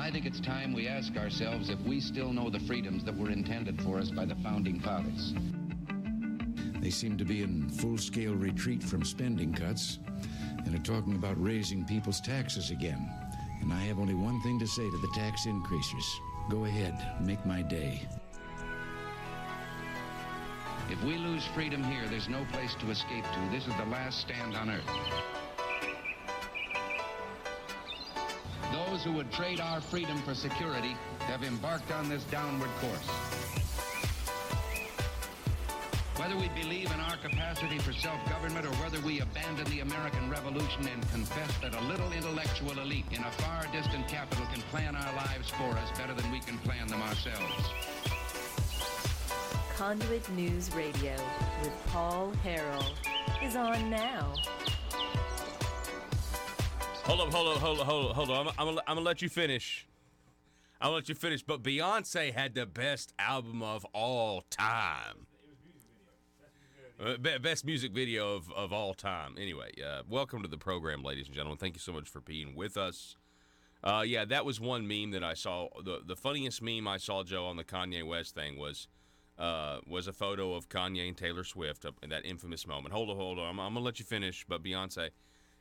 I think it's time we ask ourselves if we still know the freedoms that were intended for us by the Founding Fathers. They seem to be in full-scale retreat from spending cuts and are talking about raising people's taxes again. And I have only one thing to say to the tax increasers. Go ahead, make my day. If we lose freedom here, there's no place to escape to. This is the last stand on earth. Those who would trade our freedom for security have embarked on this downward course. Whether we believe in our capacity for self-government or whether we abandon the American Revolution and confess that a little intellectual elite in a far distant capital can plan our lives for us better than we can plan them ourselves. Conduit News Radio with Paul Harrell is on now. Hold on. I'm gonna let you finish. I'll let you finish. But Beyonce had the best album of all time. Best music video of all time. Anyway, welcome to the program, ladies and gentlemen. Thank you so much for being with us. Yeah, that was one meme that I saw. The funniest meme I saw, Joe, on the Kanye West thing was a photo of Kanye and Taylor Swift in that infamous moment. Hold on. I'm going to let you finish, but Beyonce.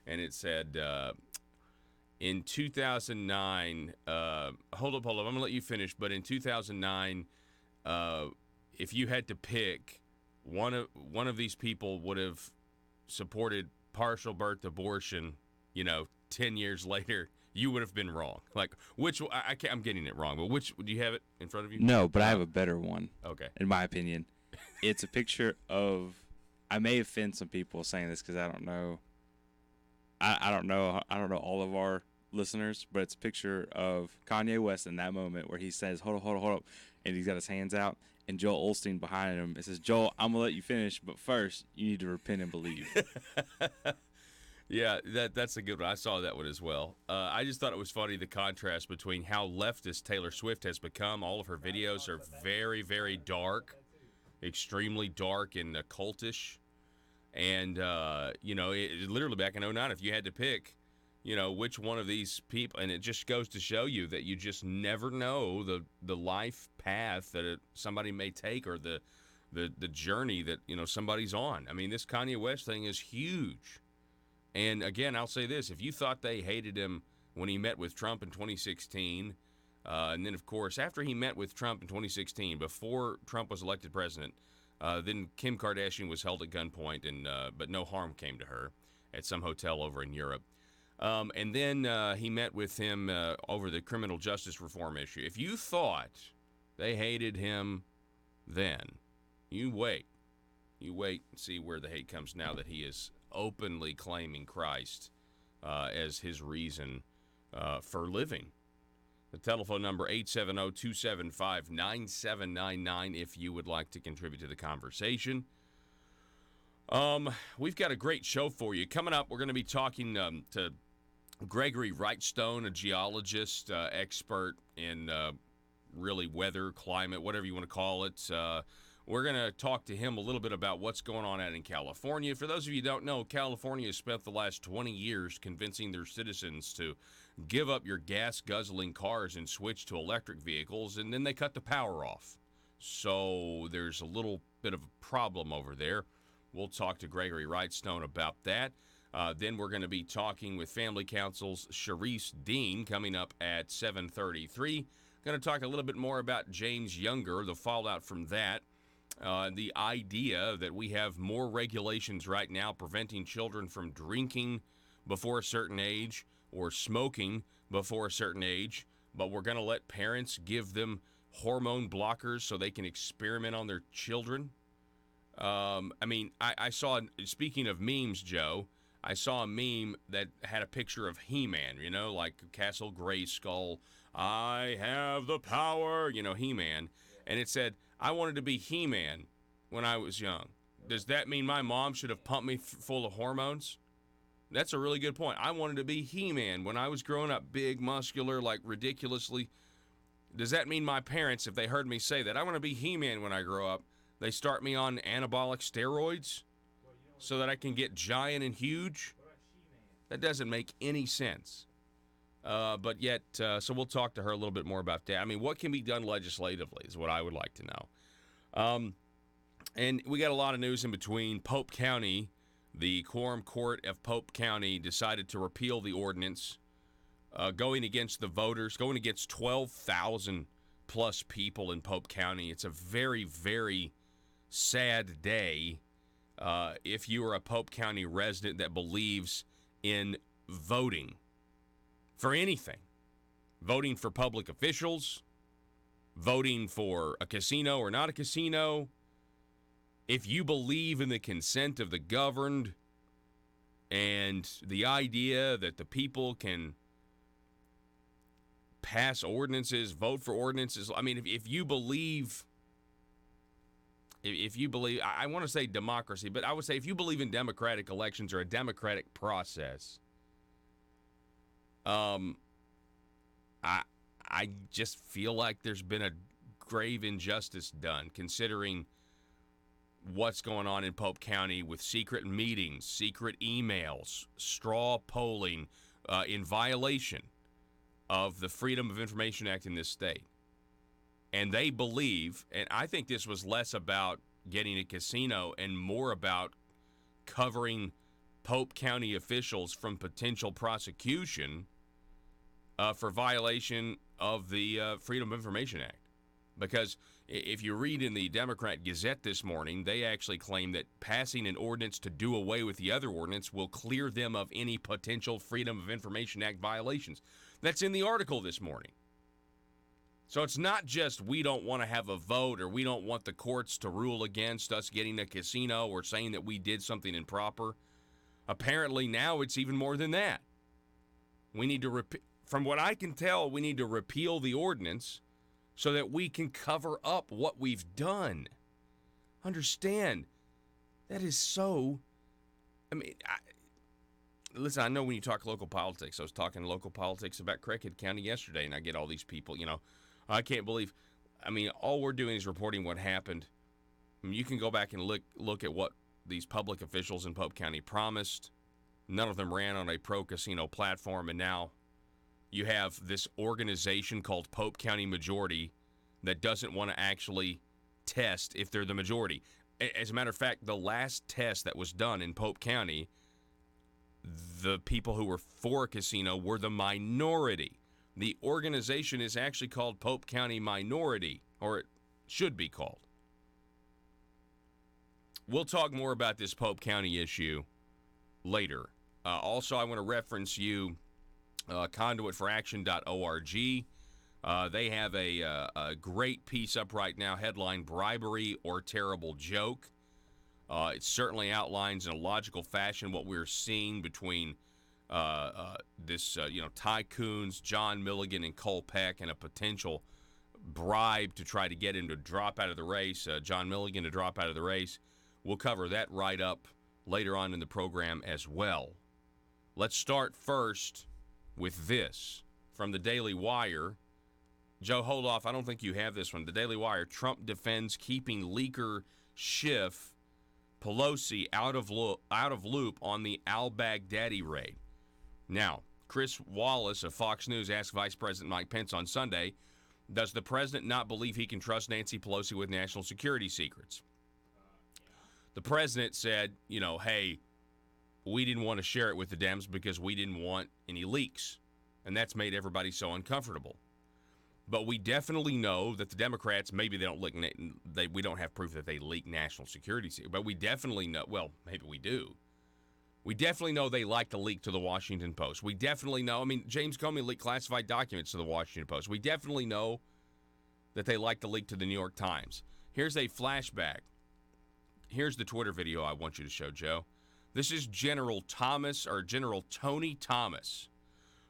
And it said, in 2009, hold up. I'm going to let you finish. But in 2009, if you had to pick, one of these people would have supported partial birth abortion, 10 years later, you would have been wrong. Like, which, I'm getting it wrong, but which, do you have it in front of you? No, but I have a better one. Okay. In my opinion. It's a picture of, I may offend some people saying this because I don't know. I don't know all of our listeners, but it's a picture of Kanye West in that moment where he says, hold up, and he's got his hands out, and Joel Osteen behind him. It says, Joel, I'm going to let you finish, but first, you need to repent and believe. Yeah, that's a good one. I saw that one as well. I just thought it was funny, the contrast between how leftist Taylor Swift has become. All of her videos are very, very dark, extremely dark and occultish. And, literally back in 2009, if you had to pick, which one of these people, and it just goes to show you that you just never know the life path that somebody may take or the journey that, somebody's on. I mean, this Kanye West thing is huge. And again, I'll say this, if you thought they hated him when he met with Trump in 2016, and then, of course, after he met with Trump in 2016, before Trump was elected president, then Kim Kardashian was held at gunpoint, but no harm came to her at some hotel over in Europe. And then he met with him over the criminal justice reform issue. If you thought they hated him then, you wait. You wait and see where the hate comes now that he is openly claiming Christ as his reason for living. The telephone number, 870-275-9799, if you would like to contribute to the conversation. We've got a great show for you. Coming up, we're going to be talking to Gregory Wrightstone, a geologist, expert in really weather, climate, whatever you want to call it. We're going to talk to him a little bit about what's going on out in California. For those of you who don't know, California has spent the last 20 years convincing their citizens to give up your gas-guzzling cars and switch to electric vehicles, and then they cut the power off. So there's a little bit of a problem over there. We'll talk to Gregory Wrightstone about that. Then we're going to be talking with Family Council's Sharice Dean coming up at 7:33. Going to talk a little bit more about James Younger, the fallout from that. The idea that we have more regulations right now preventing children from drinking before a certain age or smoking before a certain age, but we're going to let parents give them hormone blockers so they can experiment on their children. I saw, speaking of memes, Joe, I saw a meme that had a picture of He-Man, like Castle Grayskull. I have the power, He-Man. And it said, I wanted to be He-Man when I was young. Does that mean my mom should have pumped me full of hormones? That's a really good point. I wanted to be He-Man when I was growing up, big, muscular, like ridiculously. Does that mean my parents, if they heard me say that, I want to be He-Man when I grow up, they start me on anabolic steroids so that I can get giant and huge? That doesn't make any sense. But yet, so we'll talk to her a little bit more about that. I mean, what can be done legislatively is what I would like to know. And we got a lot of news in between. Pope County, the Quorum Court of Pope County, decided to repeal the ordinance going against the voters, going against 12,000 plus people in Pope County. It's a very, very sad day if you are a Pope County resident that believes in voting for anything. Voting for public officials, voting for a casino or not a casino. If you believe in the consent of the governed and the idea that the people can pass ordinances, vote for ordinances, I mean, if you believe, I want to say democracy, but I would say if you believe in democratic elections or a democratic process, I just feel like there's been a grave injustice done, considering what's going on in Pope County with secret meetings, secret emails, straw polling in violation of the Freedom of Information Act in this state. And they believe, and I think this was less about getting a casino and more about covering Pope County officials from potential prosecution for violation of the Freedom of Information Act. Because if you read in the Democrat Gazette this morning, they actually claim that passing an ordinance to do away with the other ordinance will clear them of any potential Freedom of Information Act violations. That's in the article this morning. So it's not just we don't want to have a vote or we don't want the courts to rule against us getting a casino or saying that we did something improper. Apparently now it's even more than that. We need to, from what I can tell, we need to repeal the ordinance so that we can cover up what we've done. Understand, that is so, I mean, listen, I know when you talk local politics, I was talking local politics about Craighead County yesterday, and I get all these people, I can't believe, all we're doing is reporting what happened. You can go back and look at what these public officials in Pope County promised. None of them ran on a pro-casino platform, and now you have this organization called Pope County Majority that doesn't want to actually test if they're the majority. As a matter of fact, the last test that was done in Pope County, the people who were for a casino were the minority. The organization is actually called Pope County Minority, or it should be called. We'll talk more about this Pope County issue later. Also, I want to reference you conduitforaction.org. They have a great piece up right now, headline, Bribery or Terrible Joke. It certainly outlines in a logical fashion what we're seeing between tycoons, John Milligan and Cole Peck, and a potential bribe to try to get him to drop out of the race, John Milligan to drop out of the race. We'll cover that right up later on in the program as well. Let's start first with this from the Daily Wire. Joe, hold off. I don't think you have this one. The Daily Wire. Trump defends keeping leaker Schiff Pelosi out of loop on the al-Baghdadi raid. Now, Chris Wallace of Fox News asked Vice President Mike Pence on Sunday, does the president not believe he can trust Nancy Pelosi with national security secrets? The president said, hey, we didn't want to share it with the Dems because we didn't want any leaks. And that's made everybody so uncomfortable. But we definitely know that the Democrats, maybe they don't leak, we don't have proof that they leak national security secrets, but we definitely know, well, maybe we do. We definitely know they like to leak to the Washington Post. We definitely know, James Comey leaked classified documents to the Washington Post. We definitely know that they like to leak to the New York Times. Here's a flashback. Here's the Twitter video I want you to show, Joe. This is General Tony Thomas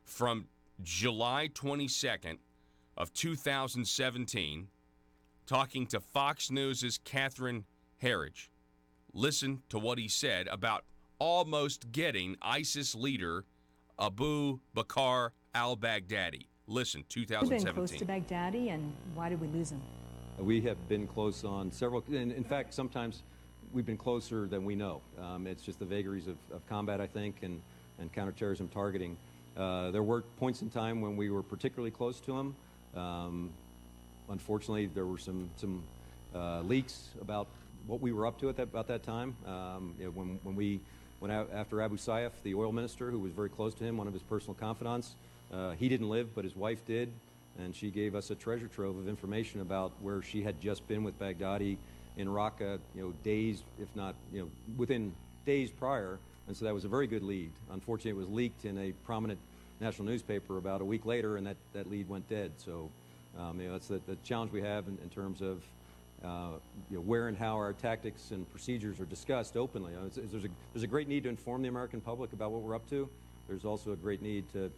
from July 22nd of 2017 talking to Fox News' Catherine Herridge. Listen to what he said about almost getting ISIS leader Abu Bakr al-Baghdadi. Listen, 2017. We've been close to Baghdadi, and why did we lose him? We have been close on several, and in fact, sometimes we've been closer than we know. It's just the vagaries of combat, I think, and counterterrorism targeting. There were points in time when we were particularly close to him. Unfortunately, there were some leaks about what we were up to about that time. When we went out after Abu Sayyaf, the oil minister, who was very close to him, one of his personal confidants, he didn't live, but his wife did, and she gave us a treasure trove of information about where she had just been with Baghdadi in Raqqa, days, if not, within days prior. And so that was a very good lead. Unfortunately, it was leaked in a prominent national newspaper about a week later, and that lead went dead. So, that's the challenge we have in terms of where and how our tactics and procedures are discussed openly. There's a great need to inform the American public about what we're up to. There's also a great need to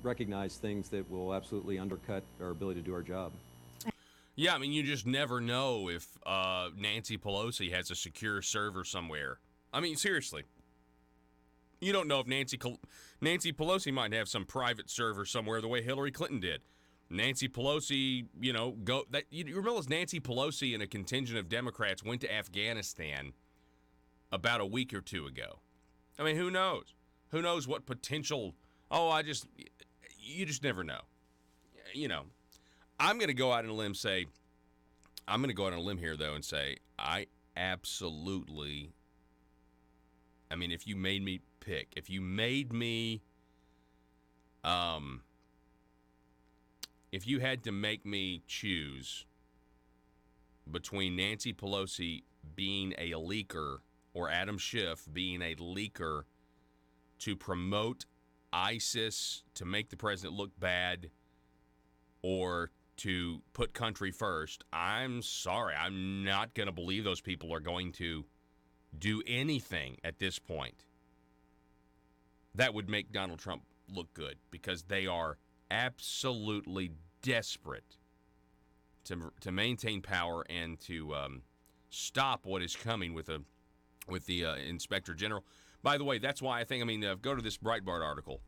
recognize things that will absolutely undercut our ability to do our job. Yeah, I mean, you just never know if Nancy Pelosi has a secure server somewhere. I mean, seriously. You don't know if Nancy Pelosi might have some private server somewhere the way Hillary Clinton did. Nancy Pelosi, you realize Nancy Pelosi and a contingent of Democrats went to Afghanistan about a week or two ago. I mean, who knows? Who knows what potential... you just never know. I'm going to go out on a limb here, though, and say I absolutely... I mean, if you made me pick, if you had to make me choose between Nancy Pelosi being a leaker or Adam Schiff being a leaker to promote ISIS, to make the president look bad, or to put country first, I'm sorry. I'm not going to believe those people are going to do anything at this point that would make Donald Trump look good, because they are absolutely desperate to maintain power and to stop what is coming with the Inspector General. By the way, that's why go to this Breitbart article.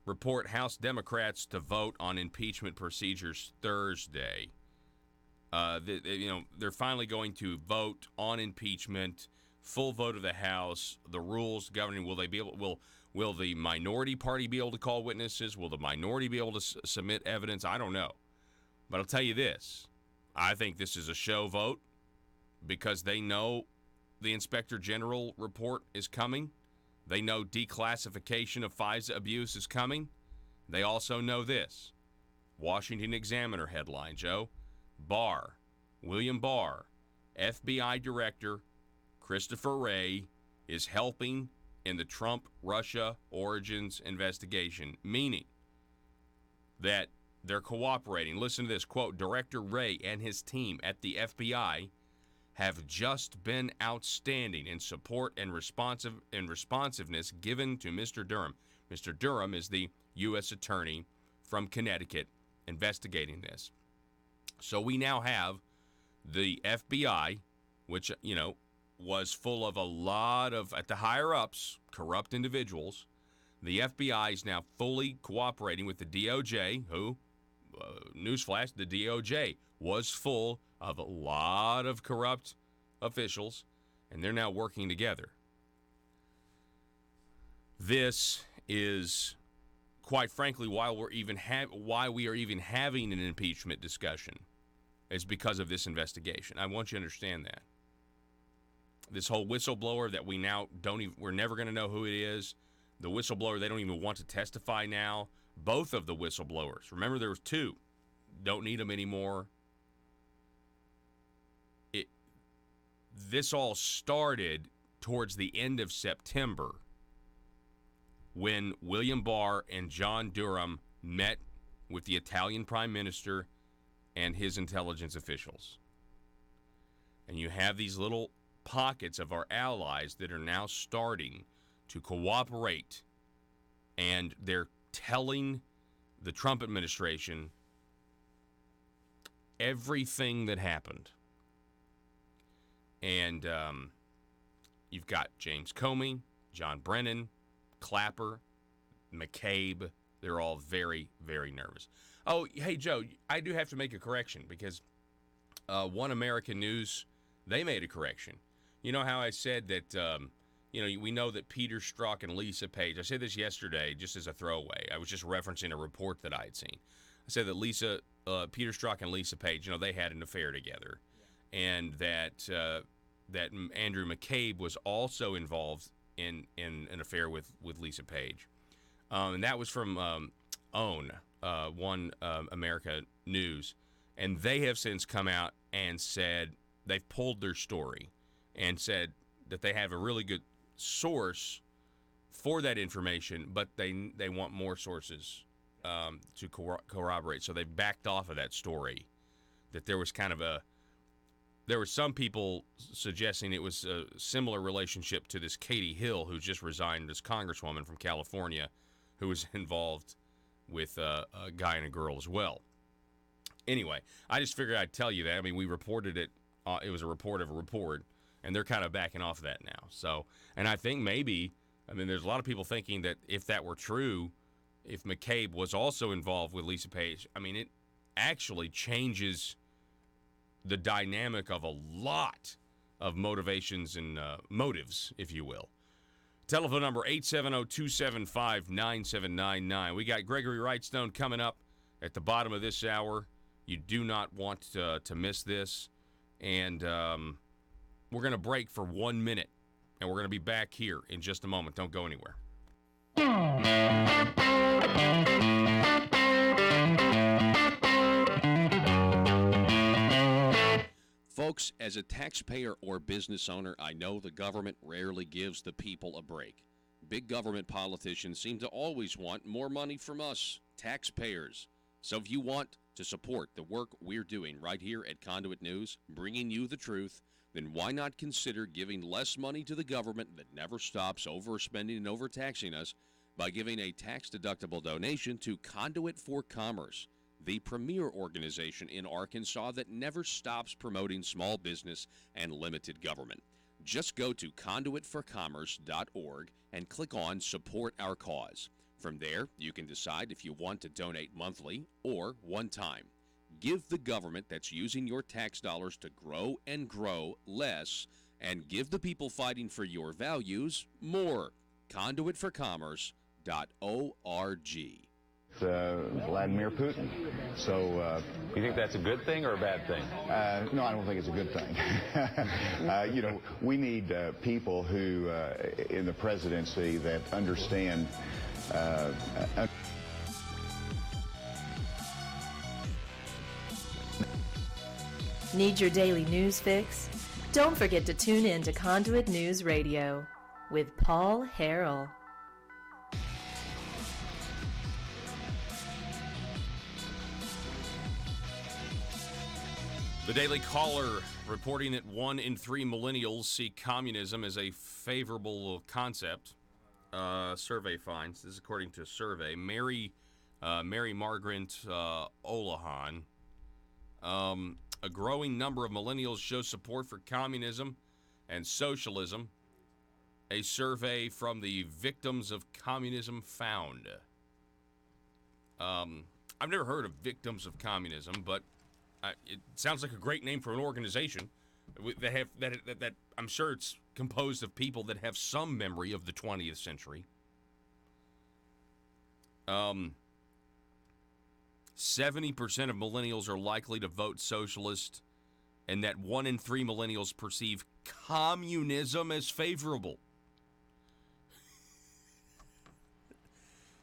Report House Democrats to vote on impeachment procedures Thursday. They're finally going to vote on impeachment. Full vote of the House. The rules governing, will the minority party be able to call witnesses? Will the minority be able to submit evidence? I don't know. But I'll tell you this. I think this is a show vote because they know the Inspector General report is coming. They know declassification of FISA abuse is coming. They also know this. Washington Examiner headline, Joe. William Barr, FBI Director Christopher Wray is helping in the Trump-Russia origins investigation, meaning that they're cooperating. Listen to this, quote, Director Wray and his team at the FBI have just been outstanding in support and responsiveness given to Mr. Durham. Mr. Durham is the U.S. Attorney from Connecticut investigating this. So we now have the FBI, which, was full of a lot of, at the higher-ups, corrupt individuals. The FBI is now fully cooperating with the DOJ, who, newsflash, the DOJ was full of a lot of corrupt officials, and they're now working together. This is, quite frankly, why we are even having an impeachment discussion, is because of this investigation. I want you to understand that. This whole whistleblower that we now we're never going to know who it is. The whistleblower, they don't even want to testify now. Both of the whistleblowers, remember there was two, don't need them anymore. This all started towards the end of September when William Barr and John Durham met with the Italian Prime Minister and his intelligence officials. And you have these little pockets of our allies that are now starting to cooperate, and they're telling the Trump administration everything that happened. And you've got James Comey, John Brennan, Clapper, McCabe. They're all very, very nervous. Oh, hey, Joe, I do have to make a correction because One American News, they made a correction. You know how I said that we know that Peter Strzok and Lisa Page, I said this yesterday just as a throwaway. I was just referencing a report that I had seen. I said that Peter Strzok and Lisa Page, they had an affair together, and that Andrew McCabe was also involved in an affair with Lisa Page. And that was from OWN, One America News. And they have since come out and said they've pulled their story and said that they have a really good source for that information, but they want more sources to corroborate. So they've backed off of that story, that there was there were some people suggesting it was a similar relationship to this Katie Hill, who just resigned as congresswoman from California, who was involved with a guy and a girl as well. Anyway, I just figured I'd tell you that. I mean, we reported it. It was a report of a report, and they're kind of backing off of that now. So, and I think there's a lot of people thinking that if that were true, if McCabe was also involved with Lisa Page, it actually changes the dynamic of a lot of motivations and motives, if you will. Telephone number 870-275-9799. We got Gregory Wrightstone coming up at the bottom of this hour. You do not want to miss this. And we're going to break for 1 minute, and we're going to be back here in just a moment. Don't go anywhere. Folks, as a taxpayer or business owner, I know the government rarely gives the people a break. Big government politicians seem to always want more money from us, taxpayers. So if you want to support the work we're doing right here at Conduit News, bringing you the truth, then why not consider giving less money to the government that never stops overspending and overtaxing us by giving a tax-deductible donation to Conduit for Commerce, the premier organization in Arkansas that never stops promoting small business and limited government. Just go to conduitforcommerce.org and click on Support Our Cause. From there, you can decide if you want to donate monthly or one time. Give the government that's using your tax dollars to grow and grow less, and give the people fighting for your values more. Conduitforcommerce.org. Vladimir Putin. So, you think that's a good thing or a bad thing? No, I don't think it's a good thing. We need people who, in the presidency, that understand. Need your daily news fix? Don't forget to tune in to Conduit News Radio with Paul Harrell. The Daily Caller reporting that 1 in 3 millennials see communism as a favorable concept. Survey finds, this is according to a survey. Mary Margaret Olahan. A growing number of millennials show support for communism and socialism. A survey from the Victims of Communism found. I've never heard of Victims of Communism, but it sounds like a great name for an organization that I'm sure it's composed of people that have some memory of the 20th century. 70% of millennials are likely to vote socialist, and that 1 in 3 millennials perceive communism as favorable.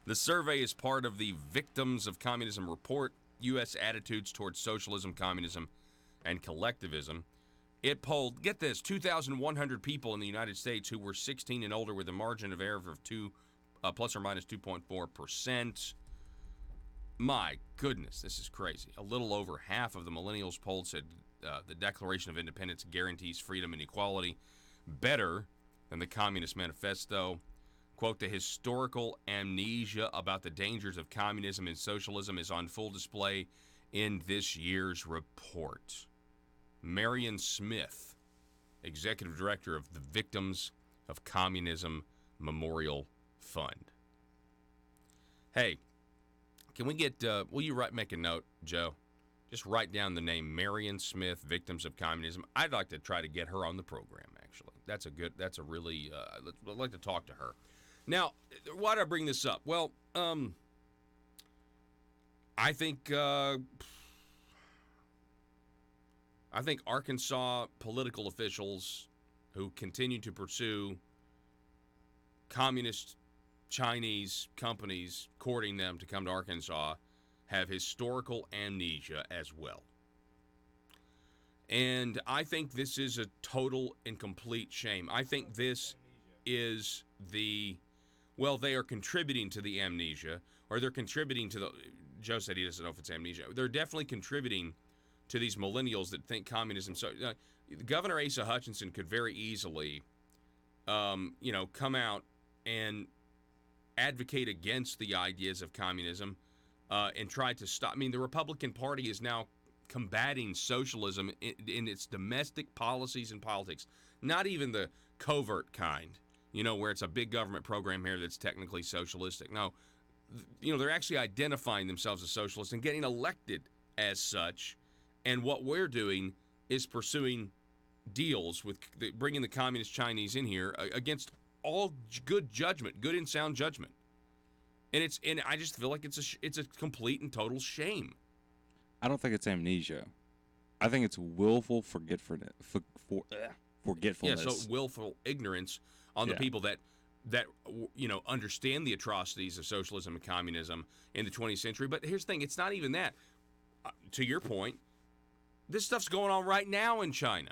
The survey is part of the Victims of Communism report, U.S. Attitudes Towards Socialism, Communism, and Collectivism. It polled, get this, 2,100 people in the United States who were 16 and older with a margin of error of plus or minus 2.4%. My goodness, this is crazy. A little over half of the millennials polled said the Declaration of Independence guarantees freedom and equality better than the Communist Manifesto. Quote, the historical amnesia about the dangers of communism and socialism is on full display in this year's report. Marion Smith, Executive Director of the Victims of Communism Memorial Fund. Hey, can we get, will you make a note, Joe? Just write down the name Marion Smith, Victims of Communism. I'd like to try to get her on the program, actually. actually. That's a really, I'd like to talk to her. Now, why did I bring this up? Well, I think Arkansas political officials who continue to pursue communist Chinese companies courting them to come to Arkansas have historical amnesia as well. And I think this is a total and complete shame. I think this is they are contributing to the amnesia, or they're contributing to Joe said he doesn't know if it's amnesia. They're definitely contributing to these millennials that think communism. So Governor Asa Hutchinson could very easily, come out and advocate against the ideas of communism and try to stop. I mean, the Republican Party is now combating socialism in its domestic policies and politics, not even the covert kind, where it's a big government program here that's technically socialistic. No, they're actually identifying themselves as socialists and getting elected as such. And what we're doing is pursuing deals with bringing the communist Chinese in here against all good judgment, good and sound judgment. And I just feel like it's a complete and total shame. I don't think it's amnesia. I think it's willful forgetfulness. Yeah, so willful ignorance on the people that understand the atrocities of socialism and communism in the 20th century. But here's the thing, it's not even that. To your point, this stuff's going on right now in China.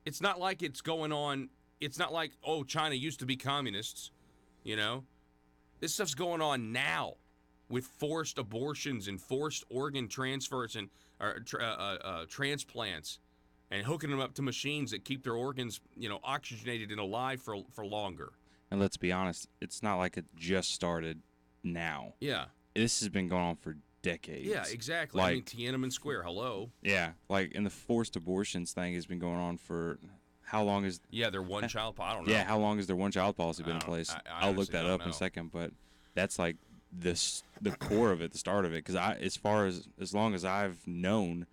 It's not like it's going on, it's not like, China used to be communists, This stuff's going on now with forced abortions and forced organ transfers and transplants and hooking them up to machines that keep their organs, oxygenated and alive for longer. And let's be honest, it's not like it just started now. Yeah. This has been going on for decades. Yeah, exactly. I mean, Tiananmen Square, hello. Yeah, and the forced abortions thing has been going on for how long is... Yeah, their one-child policy, I don't know. Yeah, how long has their one-child policy been in place? I'll look that up in a second, but that's like the core of it, the start of it, because as long as I've known,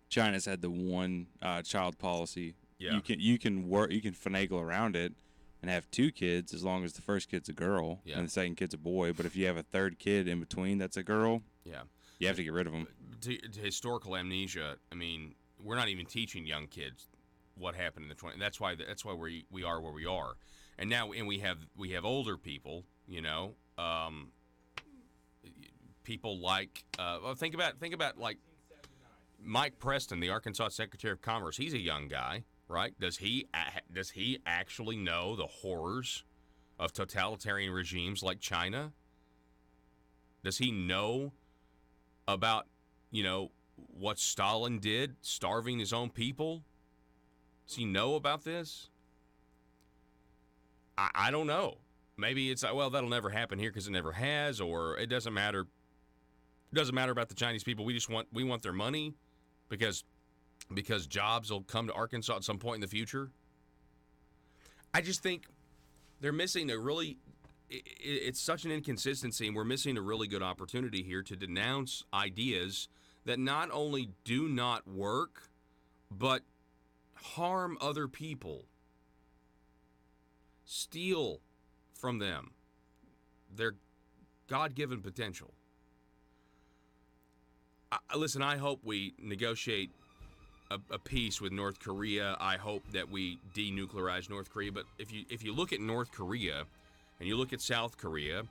China's had the one-child policy. Yeah. You can finagle around it and have two kids as long as the first kid's a girl and the second kid's a boy. But if you have a third kid in between that's a girl, you have to get rid of them. To historical amnesia, I mean, we're not even teaching young kids what happened in the 20s. That's why we are where we are. And now we have older people, people like think about like Mike Preston, the Arkansas Secretary of Commerce. He's a young guy. Right? Does he actually know the horrors of totalitarian regimes like China? Does he know about, what Stalin did, starving his own people? Does he know about this? I don't know. Maybe it's, that'll never happen here because it never has, or it doesn't matter. It doesn't matter about the Chinese people. We want their money because jobs will come to Arkansas at some point in the future. I just think they're missing it's such an inconsistency, and we're missing a really good opportunity here to denounce ideas that not only do not work, but harm other people, steal from them their God-given potential. Listen, I hope we negotiate a peace with North Korea. I hope that we denuclearize North Korea. But if you look at North Korea and you look at South Korea,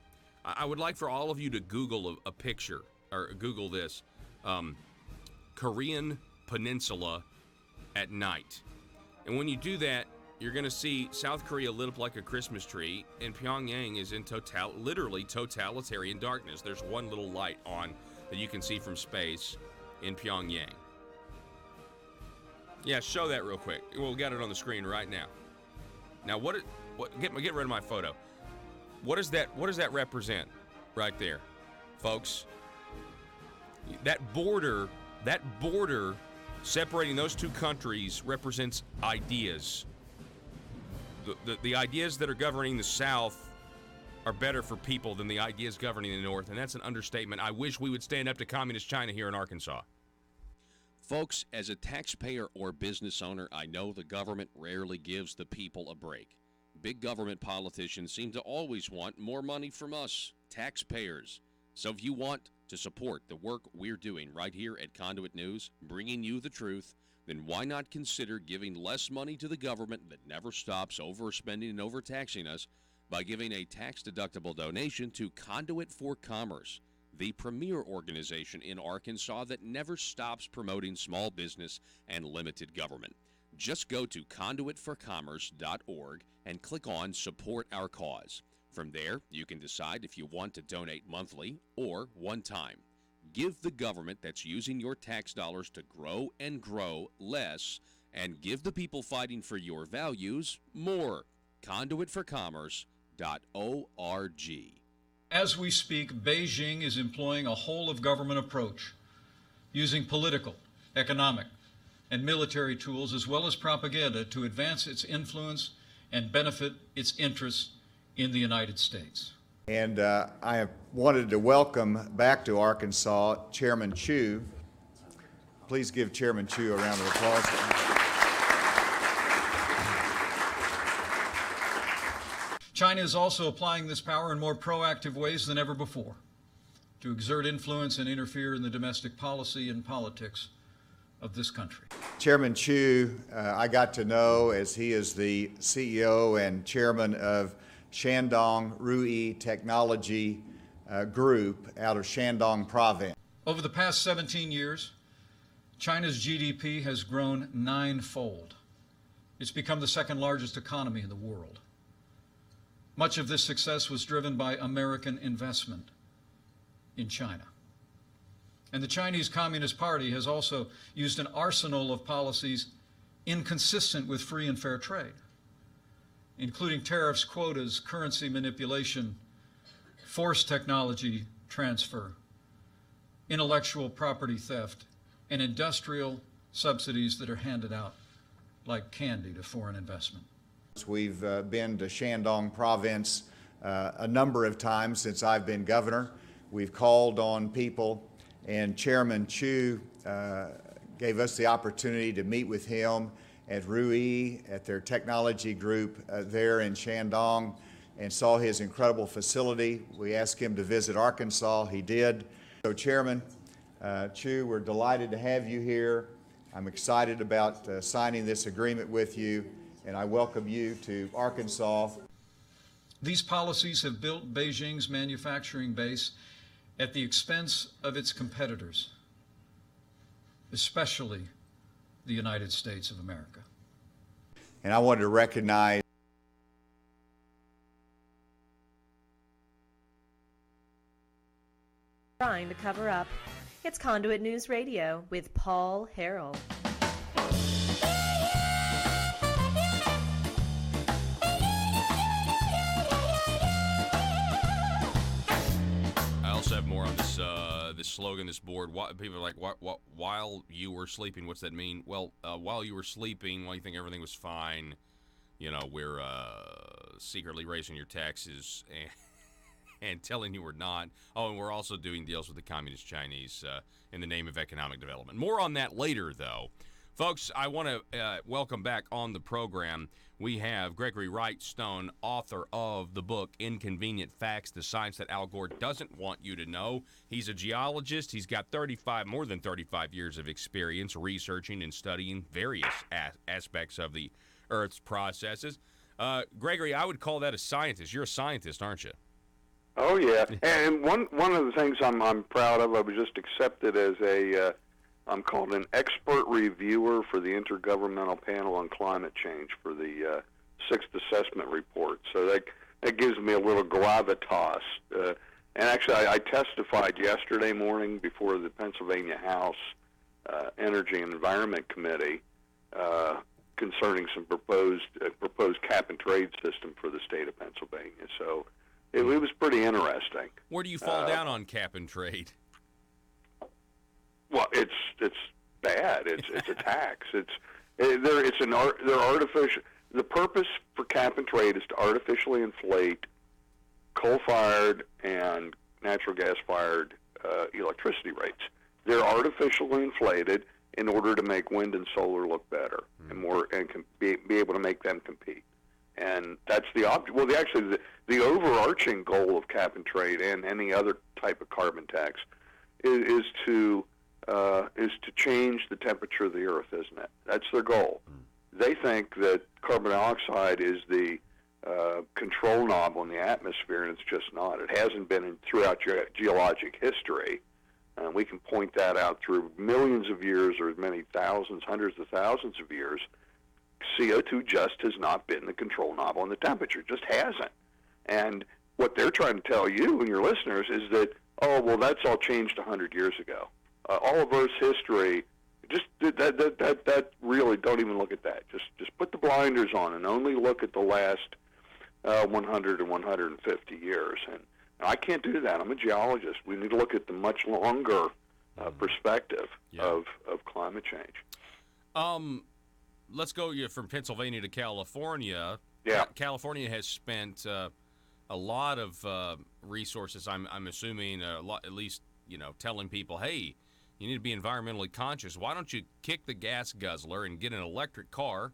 I would like for all of you to Google a picture, or Google this, Korean Peninsula at night. And when you do that, you're going to see South Korea lit up like a Christmas tree, and Pyongyang is in literally totalitarian darkness. There's one little light on that you can see from space in Pyongyang. Yeah, show that real quick. We'll get it on the screen right now. Now, get rid of my photo. What does that represent right there, folks? That border separating those two countries represents ideas. The ideas that are governing the South are better for people than the ideas governing the North, and that's an understatement. I wish we would stand up to communist China here in Arkansas. Folks, as a taxpayer or business owner, I know the government rarely gives the people a break. Big government politicians seem to always want more money from us, taxpayers. So if you want to support the work we're doing right here at Conduit News, bringing you the truth, then why not consider giving less money to the government that never stops overspending and overtaxing us by giving a tax-deductible donation to Conduit for Commerce, the premier organization in Arkansas that never stops promoting small business and limited government. Just go to conduitforcommerce.org and click on Support Our Cause. From there, you can decide if you want to donate monthly or one time. Give the government that's using your tax dollars to grow and grow less, and give the people fighting for your values more. Conduitforcommerce.org. As we speak, Beijing is employing a whole-of-government approach, using political, economic, and military tools as well as propaganda to advance its influence and benefit its interests in the United States. And I wanted to welcome back to Arkansas Chairman Chu. Please give Chairman Chu a round of applause. China is also applying this power in more proactive ways than ever before to exert influence and interfere in the domestic policy and politics of this country. Chairman Chu, I got to know as he is the CEO and chairman of Shandong Rui Technology Group out of Shandong Province. Over the past 17 years, China's GDP has grown 9-fold. It's become the second largest economy in the world. Much of this success was driven by American investment in China. And the Chinese Communist Party has also used an arsenal of policies inconsistent with free and fair trade, including tariffs, quotas, currency manipulation, forced technology transfer, intellectual property theft, and industrial subsidies that are handed out like candy to foreign investment. We've been to Shandong Province a number of times since I've been governor. We've called on people, and Chairman Chu gave us the opportunity to meet with him at Rui, at their technology group there in Shandong, and saw his incredible facility. We asked him to visit Arkansas. He did. So Chairman Chu, we're delighted to have you here. I'm excited about signing this agreement with you, and I welcome you to Arkansas. These policies have built Beijing's manufacturing base at the expense of its competitors, especially the United States of America. And I wanted to recognize Trying to cover up. It's Conduit News Radio with Paul Harrell. I also have more on this this slogan, this board. People are like, while you were sleeping, what's that mean? Well, while you were sleeping, while you think everything was fine, you know, we're secretly raising your taxes and telling you we're not. Oh, and we're also doing deals with the Communist Chinese in the name of economic development. More on that later, though. Folks, I want to welcome back on the program. We have Gregory Wright Stone, author of the book Inconvenient Facts, the Science That Al Gore Doesn't Want You to Know. He's a geologist. He's got more than 35 years of experience researching and studying various aspects of the Earth's processes. Gregory, I would call that a scientist. You're a scientist, aren't you? Oh, yeah. And one of the things I'm proud of, I was just accepted as I'm called an expert reviewer for the Intergovernmental Panel on Climate Change for the Sixth Assessment Report. So that gives me a little gravitas. And actually, I testified yesterday morning before the Pennsylvania House Energy and Environment Committee concerning some proposed cap-and-trade system for the state of Pennsylvania. So it was pretty interesting. Where do you fall down on cap-and-trade? Well, it's bad. It's a tax. They're artificial. The purpose for cap and trade is to artificially inflate coal-fired and natural gas-fired electricity rates. They're artificially inflated in order to make wind and solar look better and more, and be able to make them compete. And that's the object. Well, the overarching goal of cap and trade and any other type of carbon tax is to change the temperature of the Earth, isn't it? That's their goal. They think that carbon dioxide is the control knob on the atmosphere, and it's just not. It hasn't been throughout geologic history. And we can point that out through millions of years or many thousands, hundreds of thousands of years. CO2 just has not been the control knob on the temperature. It just hasn't. And what they're trying to tell you and your listeners is that, oh, well, that's all changed 100 years ago. All of Earth's history, just that really, don't even look at that. Just put the blinders on and only look at the last 100 and 150 years. And I can't do that. I'm a geologist. We need to look at the much longer perspective of climate change. Let's go from Pennsylvania to California. Yeah. California has spent a lot of resources, I'm assuming, at least, telling people, hey, you need to be environmentally conscious. Why don't you kick the gas guzzler and get an electric car?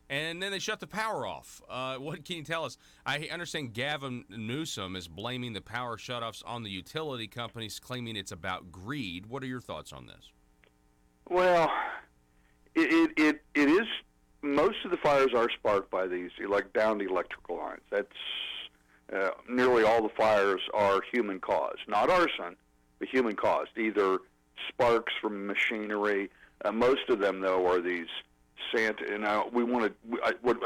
And then they shut the power off. What can you tell us? I understand Gavin Newsom is blaming the power shutoffs on the utility companies, claiming it's about greed. What are your thoughts on this? Well, it is. Most of the fires are sparked by these downed electrical lines. That's nearly all the fires are human caused, not arson, but human caused. Either sparks from machinery. Most of them, though, are these Santa. And I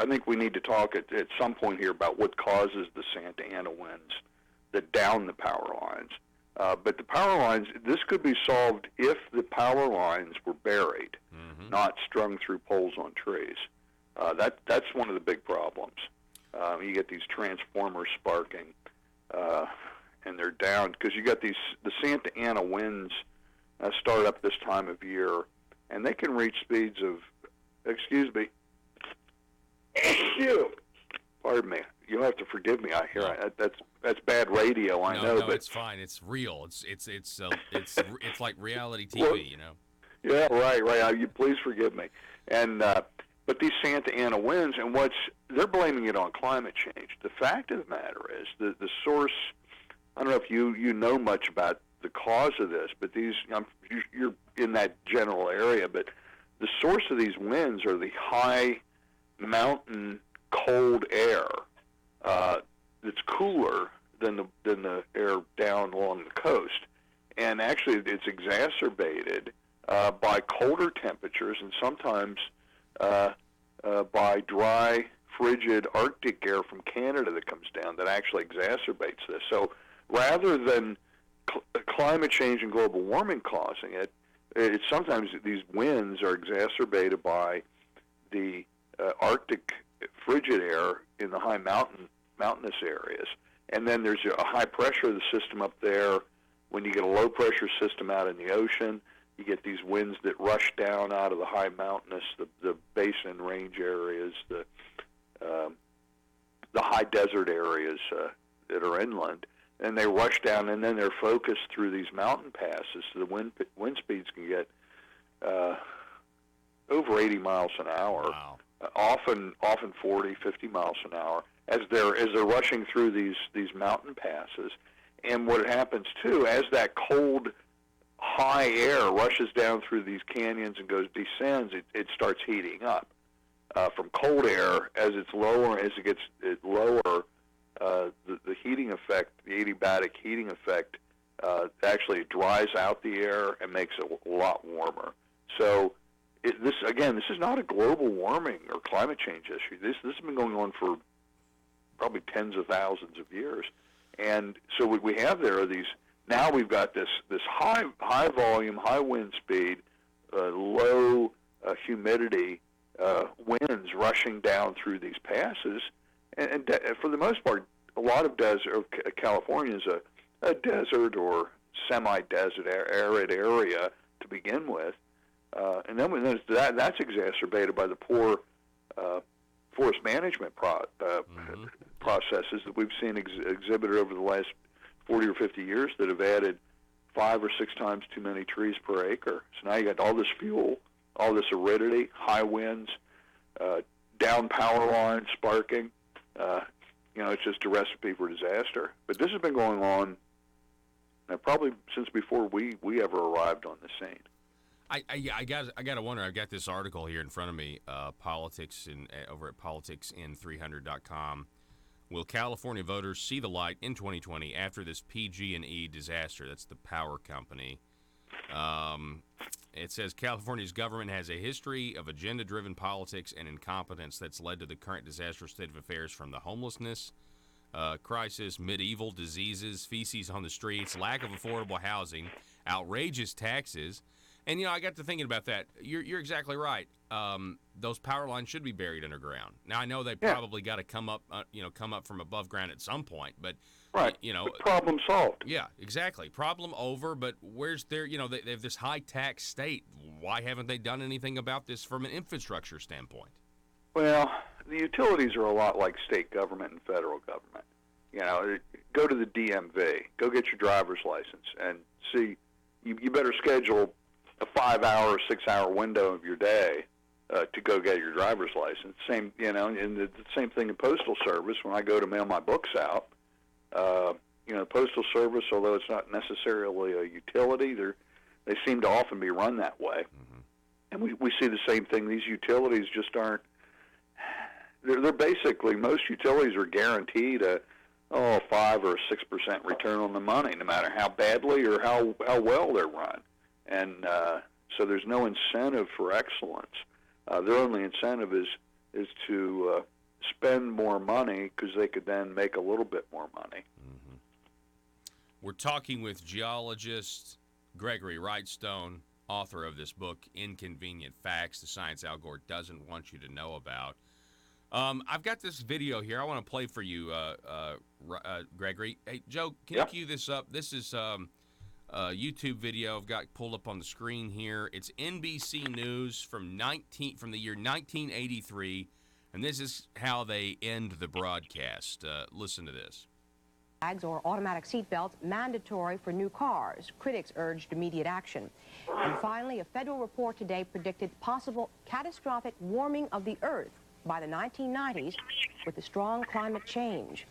think we need to talk at some point here about what causes the Santa Ana winds that down the power lines. But the power lines, this could be solved if the power lines were buried, not strung through poles on trees. That's one of the big problems. You get these transformers sparking, and they're down because you got the Santa Ana winds start up this time of year, and they can reach speeds of, excuse me, pardon me. You'll have to forgive me. That's bad radio. I know, but it's fine. It's real. It's like reality TV, Yeah, right. You please forgive me. And but these Santa Ana winds, and they're blaming it on climate change. The fact of the matter is the source. I don't know if you know much about the cause of this, but you're in that general area. But the source of these winds are the high mountain cold air that's cooler than the air down along the coast, and actually it's exacerbated by colder temperatures and sometimes by dry, frigid Arctic air from Canada that comes down that actually exacerbates this. So rather than climate change and global warming causing it, it's sometimes these winds are exacerbated by the Arctic frigid air in the high mountainous areas. And then there's a high pressure of the system up there. When you get a low pressure system out in the ocean, you get these winds that rush down out of the high mountainous, the basin range areas, the high desert areas that are inland, and they rush down, and then they're focused through these mountain passes. So the wind speeds can get over 80 miles an hour. Wow. Often 40, 50 miles an hour as they're rushing through these mountain passes. And what happens too, as that cold high air rushes down through these canyons and descends, it starts heating up. From cold air, as it gets lower, the heating effect, the adiabatic heating effect, actually dries out the air and makes it a lot warmer. So this is not a global warming or climate change issue. This has been going on for probably tens of thousands of years. And so what we have there are these. Now we've got this high volume, high wind speed, low humidity winds rushing down through these passes, and for the most part, a lot of California is a desert or semi-desert arid area to begin with, and then when that's exacerbated by the poor forest management processes that we've seen exhibited over the last 40 or 50 years that have added 5 or 6 times too many trees per acre. So now you got all this fuel all this aridity, high winds, down power lines sparking. It's just a recipe for disaster. But this has been going on probably since before we ever arrived on the scene. I got to wonder. I've got this article here in front of me, over at politicsin300.com. Will California voters see the light in 2020 after this PG&E disaster? That's the power company. It says California's government has a history of agenda-driven politics and incompetence that's led to the current disastrous state of affairs, from the homelessness crisis, medieval diseases, feces on the streets, lack of affordable housing, outrageous taxes. And, I got to thinking about that. You're exactly right. Those power lines should be buried underground. Now, I know they probably got to come up from above ground at some point, but right. But problem solved. Yeah, exactly. Problem over. But where's their? They have this high tax state. Why haven't they done anything about this from an infrastructure standpoint? Well, the utilities are a lot like state government and federal government. Go to the DMV, go get your driver's license, and see. You better schedule a 5-hour, 6-hour window of your day to go get your driver's license. Same, and the same thing in Postal Service. When I go to mail my books out, Postal Service, although it's not necessarily a utility, they seem to often be run that way. Mm-hmm. And we see the same thing. These utilities just aren't. They're basically, most utilities are guaranteed a 5 or 6% return on the money, no matter how badly or how well they're run. And so there's no incentive for excellence. Their only incentive is to spend more money because they could then make a little bit more money. Mm-hmm. We're talking with geologist Gregory Wrightstone, author of this book, Inconvenient Facts, the Science Al Gore Doesn't Want You to Know About. I've got this video here I want to play for you, Gregory. Hey, Joe, can you cue this up? This is a YouTube video I've got pulled up on the screen here. It's NBC News from the year 1983, and this is how they end the broadcast. Listen to this. Flags or automatic seatbelts mandatory for new cars. Critics urged immediate action. And finally, a federal report today predicted possible catastrophic warming of the Earth by the 1990s with the strong climate change.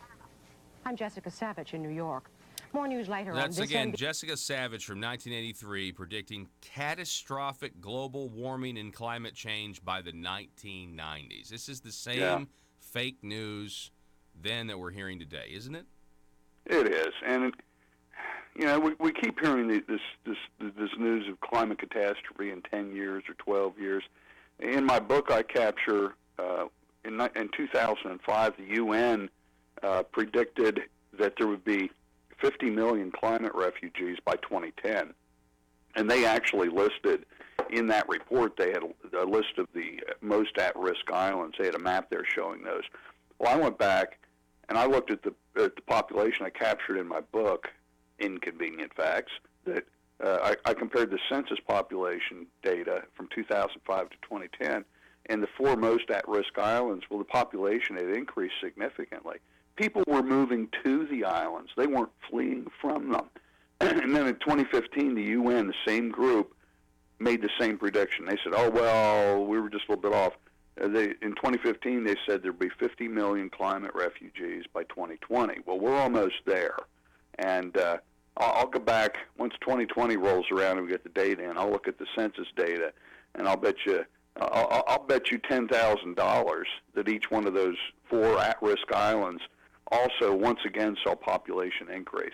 I'm Jessica Savage in New York. More news later on this. That's again Jessica Savage from 1983 predicting catastrophic global warming and climate change by the 1990s. This is the same fake news then that we're hearing today, isn't it? It is, and we keep hearing this news of climate catastrophe in 10 years or 12 years. In my book, I capture in 2005 the UN predicted that there would be 50 million climate refugees by 2010, and they actually listed in that report, they had a list of the most at-risk islands. They had a map there showing those. Well, I went back and I looked at the population I captured in my book, Inconvenient Facts, that I compared the census population data from 2005 to 2010, and the 4 most at-risk islands, well, the population had increased significantly. People were moving to the islands. They weren't fleeing from them. And then in 2015, the UN, the same group, made the same prediction. They said, oh, well, we were just a little bit off. In 2015, they said there'd be 50 million climate refugees by 2020. Well, we're almost there. And I'll go back, once 2020 rolls around and we get the data in, I'll look at the census data, and I'll bet you $10,000 that each one of those 4 at-risk islands also once again saw population increase,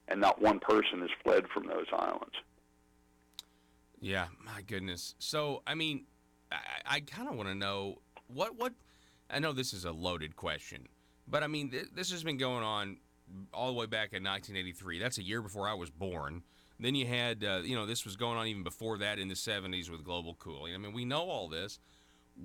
and not one person has fled from those islands. Yeah, my goodness. So, I mean, I kind of want to know what I know this is a loaded question, but I mean, this has been going on all the way back in 1983. That's a year before I was born. Then you had, this was going on even before that in the 70s with global cooling. I mean, we know all this.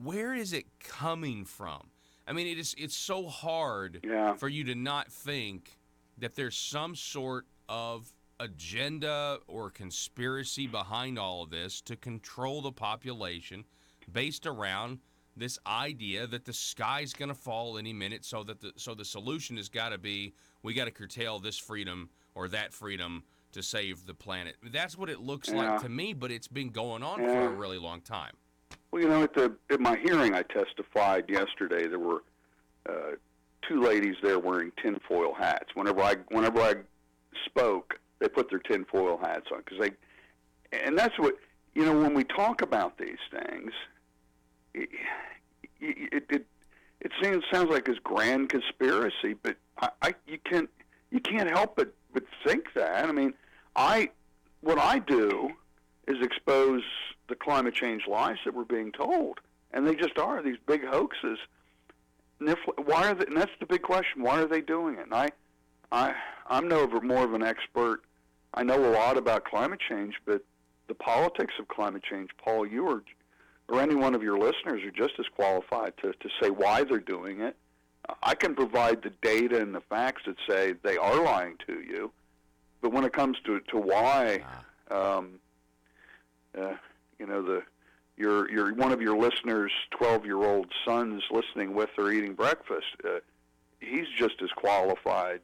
Where is it coming from? I mean, it's so hard for you to not think that there's some sort of agenda or conspiracy behind all of this to control the population based around this idea that the sky's going to fall any minute, so the solution has got to be we got to curtail this freedom or that freedom to save the planet. That's what it looks like to me, but it's been going on for a really long time. Well, you know, at my hearing, I testified yesterday. There were two ladies there wearing tinfoil hats. Whenever I spoke, they put their tinfoil hats on and that's what, you know, when we talk about these things, it sounds like this grand conspiracy, but you can't help but think that. I mean, what I do is expose the climate change lies that we're being told, and they just are these big hoaxes. And why are they? And that's the big question: why are they doing it? And I'm more of an expert. I know a lot about climate change, but the politics of climate change, Paul, you or any one of your listeners are just as qualified to say why they're doing it. I can provide the data and the facts that say they are lying to you, but when it comes to why, you know, your one of your listeners' 12-year-old son's listening with or eating breakfast, he's just as qualified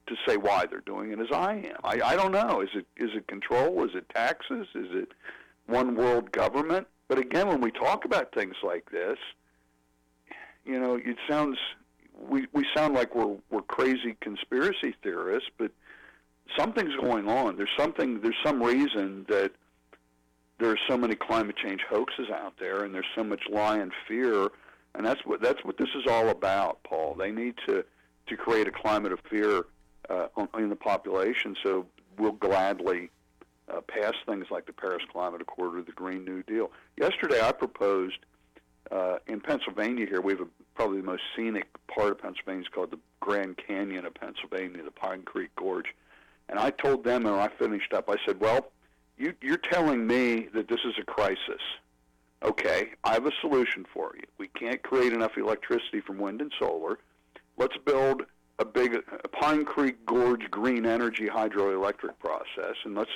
to say why they're doing it as I am. I don't know. Is it control? Is it taxes? Is it one world government? But again, when we talk about things like this, you know, we sound like we're crazy conspiracy theorists, but something's going on. There's some reason that there's so many climate change hoaxes out there, and there's so much lie and fear, and that's what this is all about, Paul. They need to create a climate of fear in the population, so we'll gladly pass things like the Paris Climate Accord or the Green New Deal. Yesterday, I proposed in Pennsylvania here. We have probably the most scenic part of Pennsylvania. It's called the Grand Canyon of Pennsylvania, the Pine Creek Gorge. And I told them, when I finished up, I said, well, you're telling me that this is a crisis. Okay, I have a solution for you. We can't create enough electricity from wind and solar. Let's build a Pine Creek Gorge green energy hydroelectric process, and let's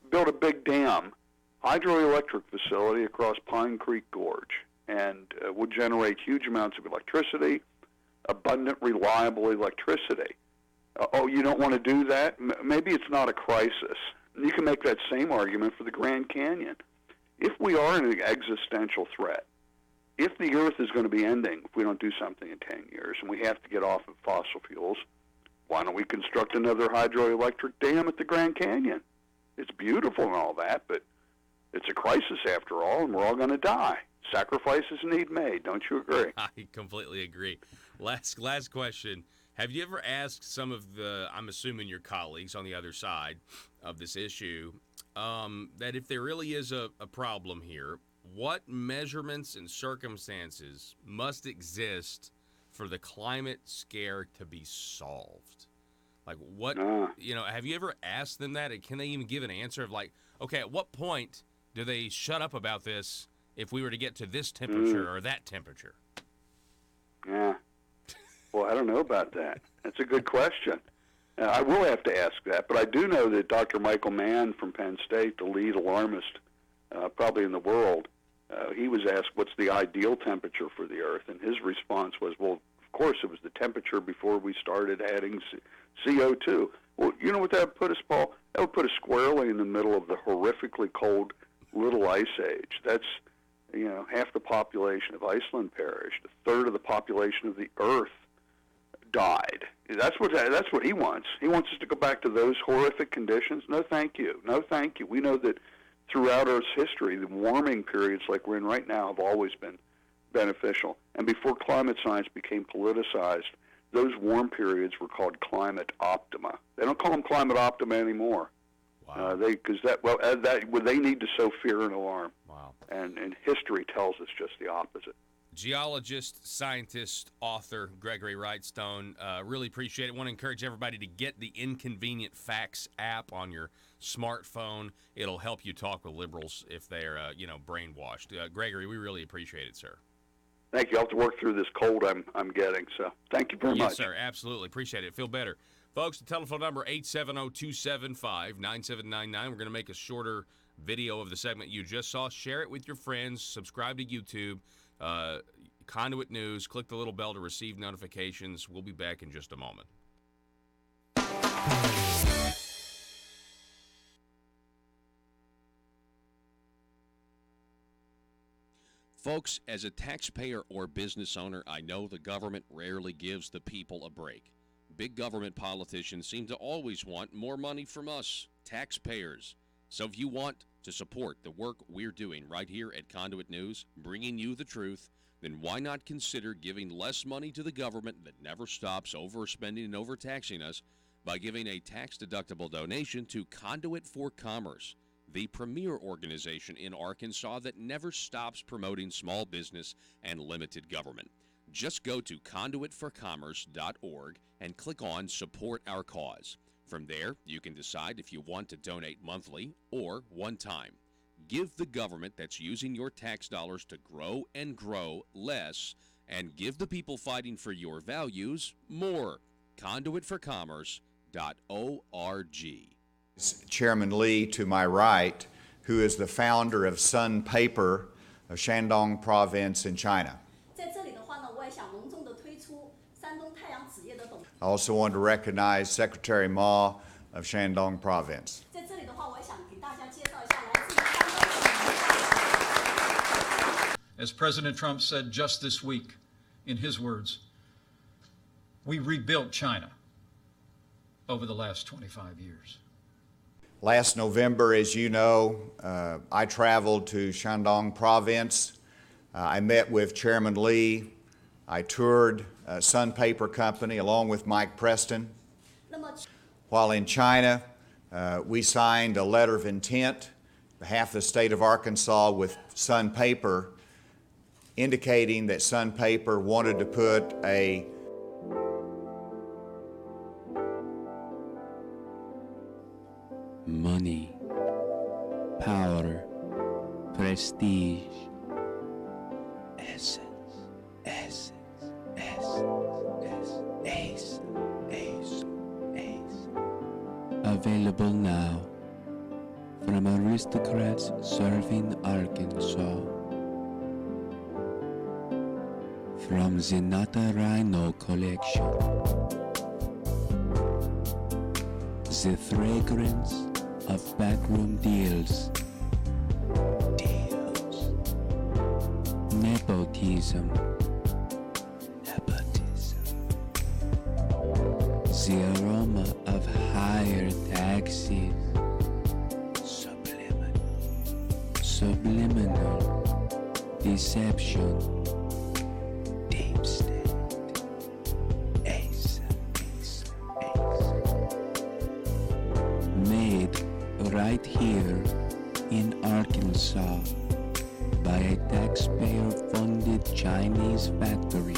build a big dam, hydroelectric facility across Pine Creek Gorge, and we'll generate huge amounts of electricity, abundant, reliable electricity. Oh, you don't want to do that? Maybe it's not a crisis. You can make that same argument for the Grand Canyon. If we are in an existential threat, if the Earth is going to be ending if we don't do something in 10 years and we have to get off of fossil fuels, why don't we construct another hydroelectric dam at the Grand Canyon? It's beautiful and all that, but it's a crisis after all, and we're all going to die. Sacrifices need made. Don't you agree? I completely agree. Last question. Have you ever asked some of I'm assuming your colleagues on the other side of this issue, that if there really is a problem here, what measurements and circumstances must exist for the climate scare to be solved? Like what, you know, have you ever asked them that? Can they even give an answer of like, okay, at what point do they shut up about this if we were to get to this temperature or that temperature? Yeah. Well, I don't know about that. That's a good question. I will have to ask that, but I do know that Dr. Michael Mann from Penn State, the lead alarmist probably in the world, he was asked what's the ideal temperature for the Earth, and his response was, well, of course it was the temperature before we started adding CO2. Well, you know what that would put us, Paul? That would put us squarely in the middle of the horrifically cold Little Ice Age. That's, you know, half the population of Iceland perished. A third of the population of the Earth died. That's what he wants. He wants us to go back to those horrific conditions. No, thank you. No, thank you. We know that throughout Earth's history, the warming periods like we're in right now have always been beneficial. And before climate science became politicized, those warm periods were called climate optima. They don't call them climate optima anymore. Wow. They need to sow fear and alarm. Wow. And history tells us just the opposite. Geologist, scientist, author Gregory Wrightstone, really appreciate it. Want to encourage everybody to get the Inconvenient Facts app on your smartphone. It'll help you talk with liberals if they're, brainwashed. Gregory, we really appreciate it, sir. Thank you. I'll have to work through this cold I'm getting, so thank you very much. Yes, sir. Absolutely. Appreciate it. Feel better. Folks, the telephone number, 870-275-9799. We're going to make a shorter video of the segment you just saw. Share it with your friends. Subscribe to YouTube. Conduit News. Click the little bell to receive notifications. We'll be back in just a moment. Folks, as a taxpayer or business owner, I know the government rarely gives the people a break. Big government politicians seem to always want more money from us, taxpayers. So if you want to support the work we're doing right here at Conduit News, bringing you the truth, then why not consider giving less money to the government that never stops overspending and overtaxing us by giving a tax-deductible donation to Conduit for Commerce, the premier organization in Arkansas that never stops promoting small business and limited government. Just go to conduitforcommerce.org and click on Support Our Cause. From there, you can decide if you want to donate monthly or one time. Give the government that's using your tax dollars to grow and grow less, and give the people fighting for your values more. Conduitforcommerce.org. Chairman Lee to my right, who is the founder of Sun Paper of Shandong Province in China. I also want to recognize Secretary Ma of Shandong Province. As President Trump said just this week, in his words, we rebuilt China over the last 25 years. Last November, as you know, I traveled to Shandong Province. I met with Chairman Lee. I toured Sun Paper Company along with Mike Preston. While in China, we signed a letter of intent on behalf of the state of Arkansas with Sun Paper, indicating that Sun Paper wanted to put a money, power, prestige, essence, available now from aristocrats serving Arkansas. From the Nata Rhino collection, the fragrance of backroom deals, nepotism, the aroma of higher taxes, subliminal deception, deep state, ace, made right here in Arkansas by a taxpayer-funded Chinese factory.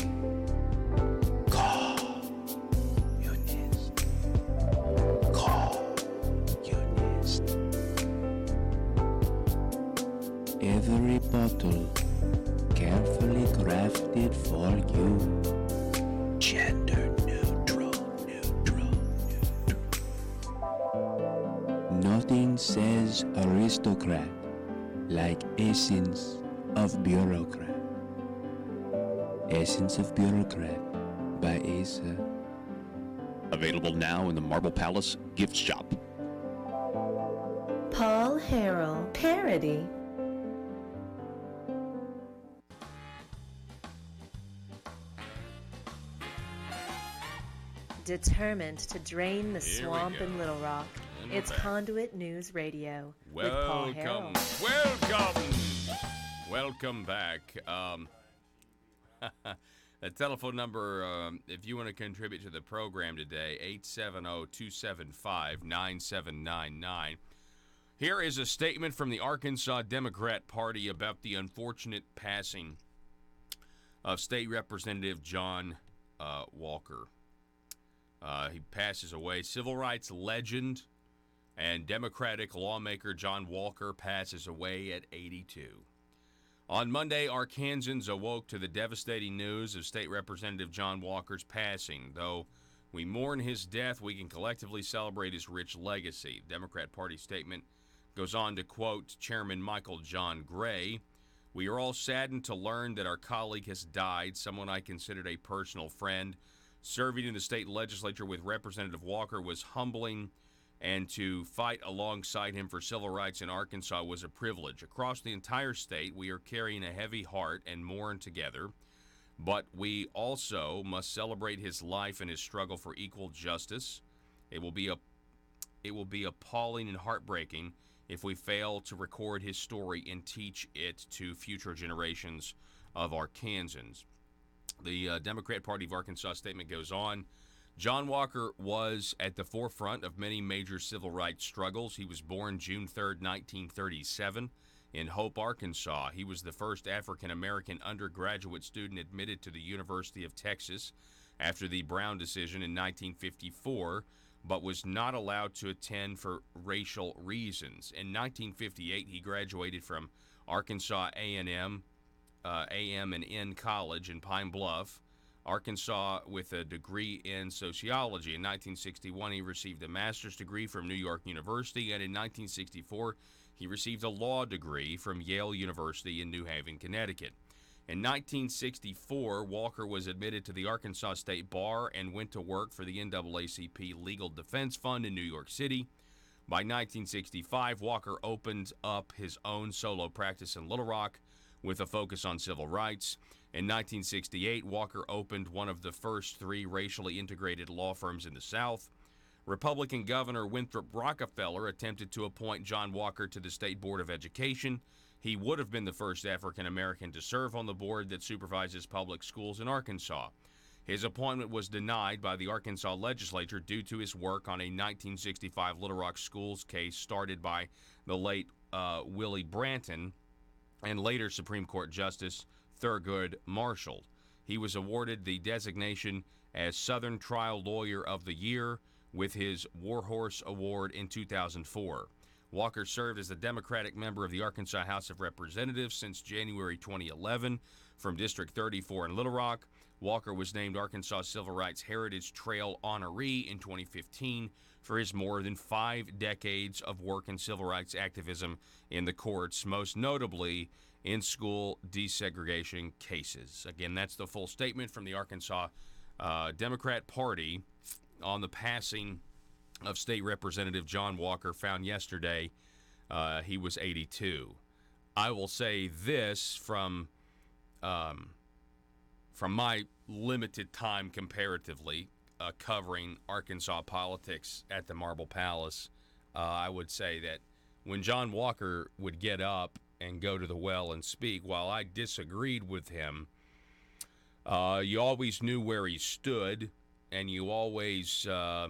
Every bottle carefully crafted for you. Gender neutral. Nothing says aristocrat like Essence of Bureaucrat. Essence of Bureaucrat by Asa. Available now in the Marble Palace gift shop. Paul Harrell parody. Determined to drain the swamp in Little Rock, it's Conduit News Radio with Paul Harrell. Welcome back. The telephone number, if you want to contribute to the program today, 870-275-9799. Here is a statement from the Arkansas Democrat Party about the unfortunate passing of State Representative John Walker. He passes away. Civil rights legend and Democratic lawmaker John Walker passes away at 82. On Monday, Arkansans awoke to the devastating news of State Representative John Walker's passing. Though we mourn his death, we can collectively celebrate his rich legacy. The Democrat Party statement goes on to quote Chairman Michael John Gray, "We are all saddened to learn that our colleague has died, someone I considered a personal friend. Serving in the state legislature with Representative Walker was humbling and to fight alongside him for civil rights in Arkansas was a privilege. Across the entire state, we are carrying a heavy heart and mourn together, but we also must celebrate his life and his struggle for equal justice. It will be appalling and heartbreaking if we fail to record his story and teach it to future generations of Arkansans. The Democrat Party of Arkansas statement goes on. John Walker was at the forefront of many major civil rights struggles. He was born June 3rd, 1937, in Hope, Arkansas. He was the first African-American undergraduate student admitted to the University of Texas after the Brown decision in 1954, but was not allowed to attend for racial reasons. In 1958, he graduated from Arkansas A&M and N College in Pine Bluff, Arkansas, with a degree in sociology. In 1961, he received a master's degree from New York University, and in 1964, he received a law degree from Yale University in New Haven, Connecticut. In 1964, Walker was admitted to the Arkansas State Bar and went to work for the NAACP Legal Defense Fund in New York City. By 1965, Walker opened up his own solo practice in Little Rock with a focus on civil rights. In 1968, Walker opened one of the first 3 racially integrated law firms in the South. Republican Governor Winthrop Rockefeller attempted to appoint John Walker to the State Board of Education. He would have been the first African American to serve on the board that supervises public schools in Arkansas. His appointment was denied by the Arkansas legislature due to his work on a 1965 Little Rock schools case started by the late Willie Branton and later Supreme Court Justice Thurgood Marshall. He was awarded the designation as Southern Trial Lawyer of the Year with his Warhorse Award in 2004. Walker served as the Democratic member of the Arkansas House of Representatives since January 2011 from District 34 in Little Rock. Walker was named Arkansas Civil Rights Heritage Trail honoree in 2015 for his more than 5 decades of work in civil rights activism in the courts, most notably in school desegregation cases. Again, that's the full statement from the Arkansas Democrat Party on the passing of State Representative John Walker, found yesterday. He was 82. I will say this from my limited time comparatively covering Arkansas politics at the Marble Palace. I would say that when John Walker would get up and go to the well and speak, while I disagreed with him, you always knew where he stood, and you always I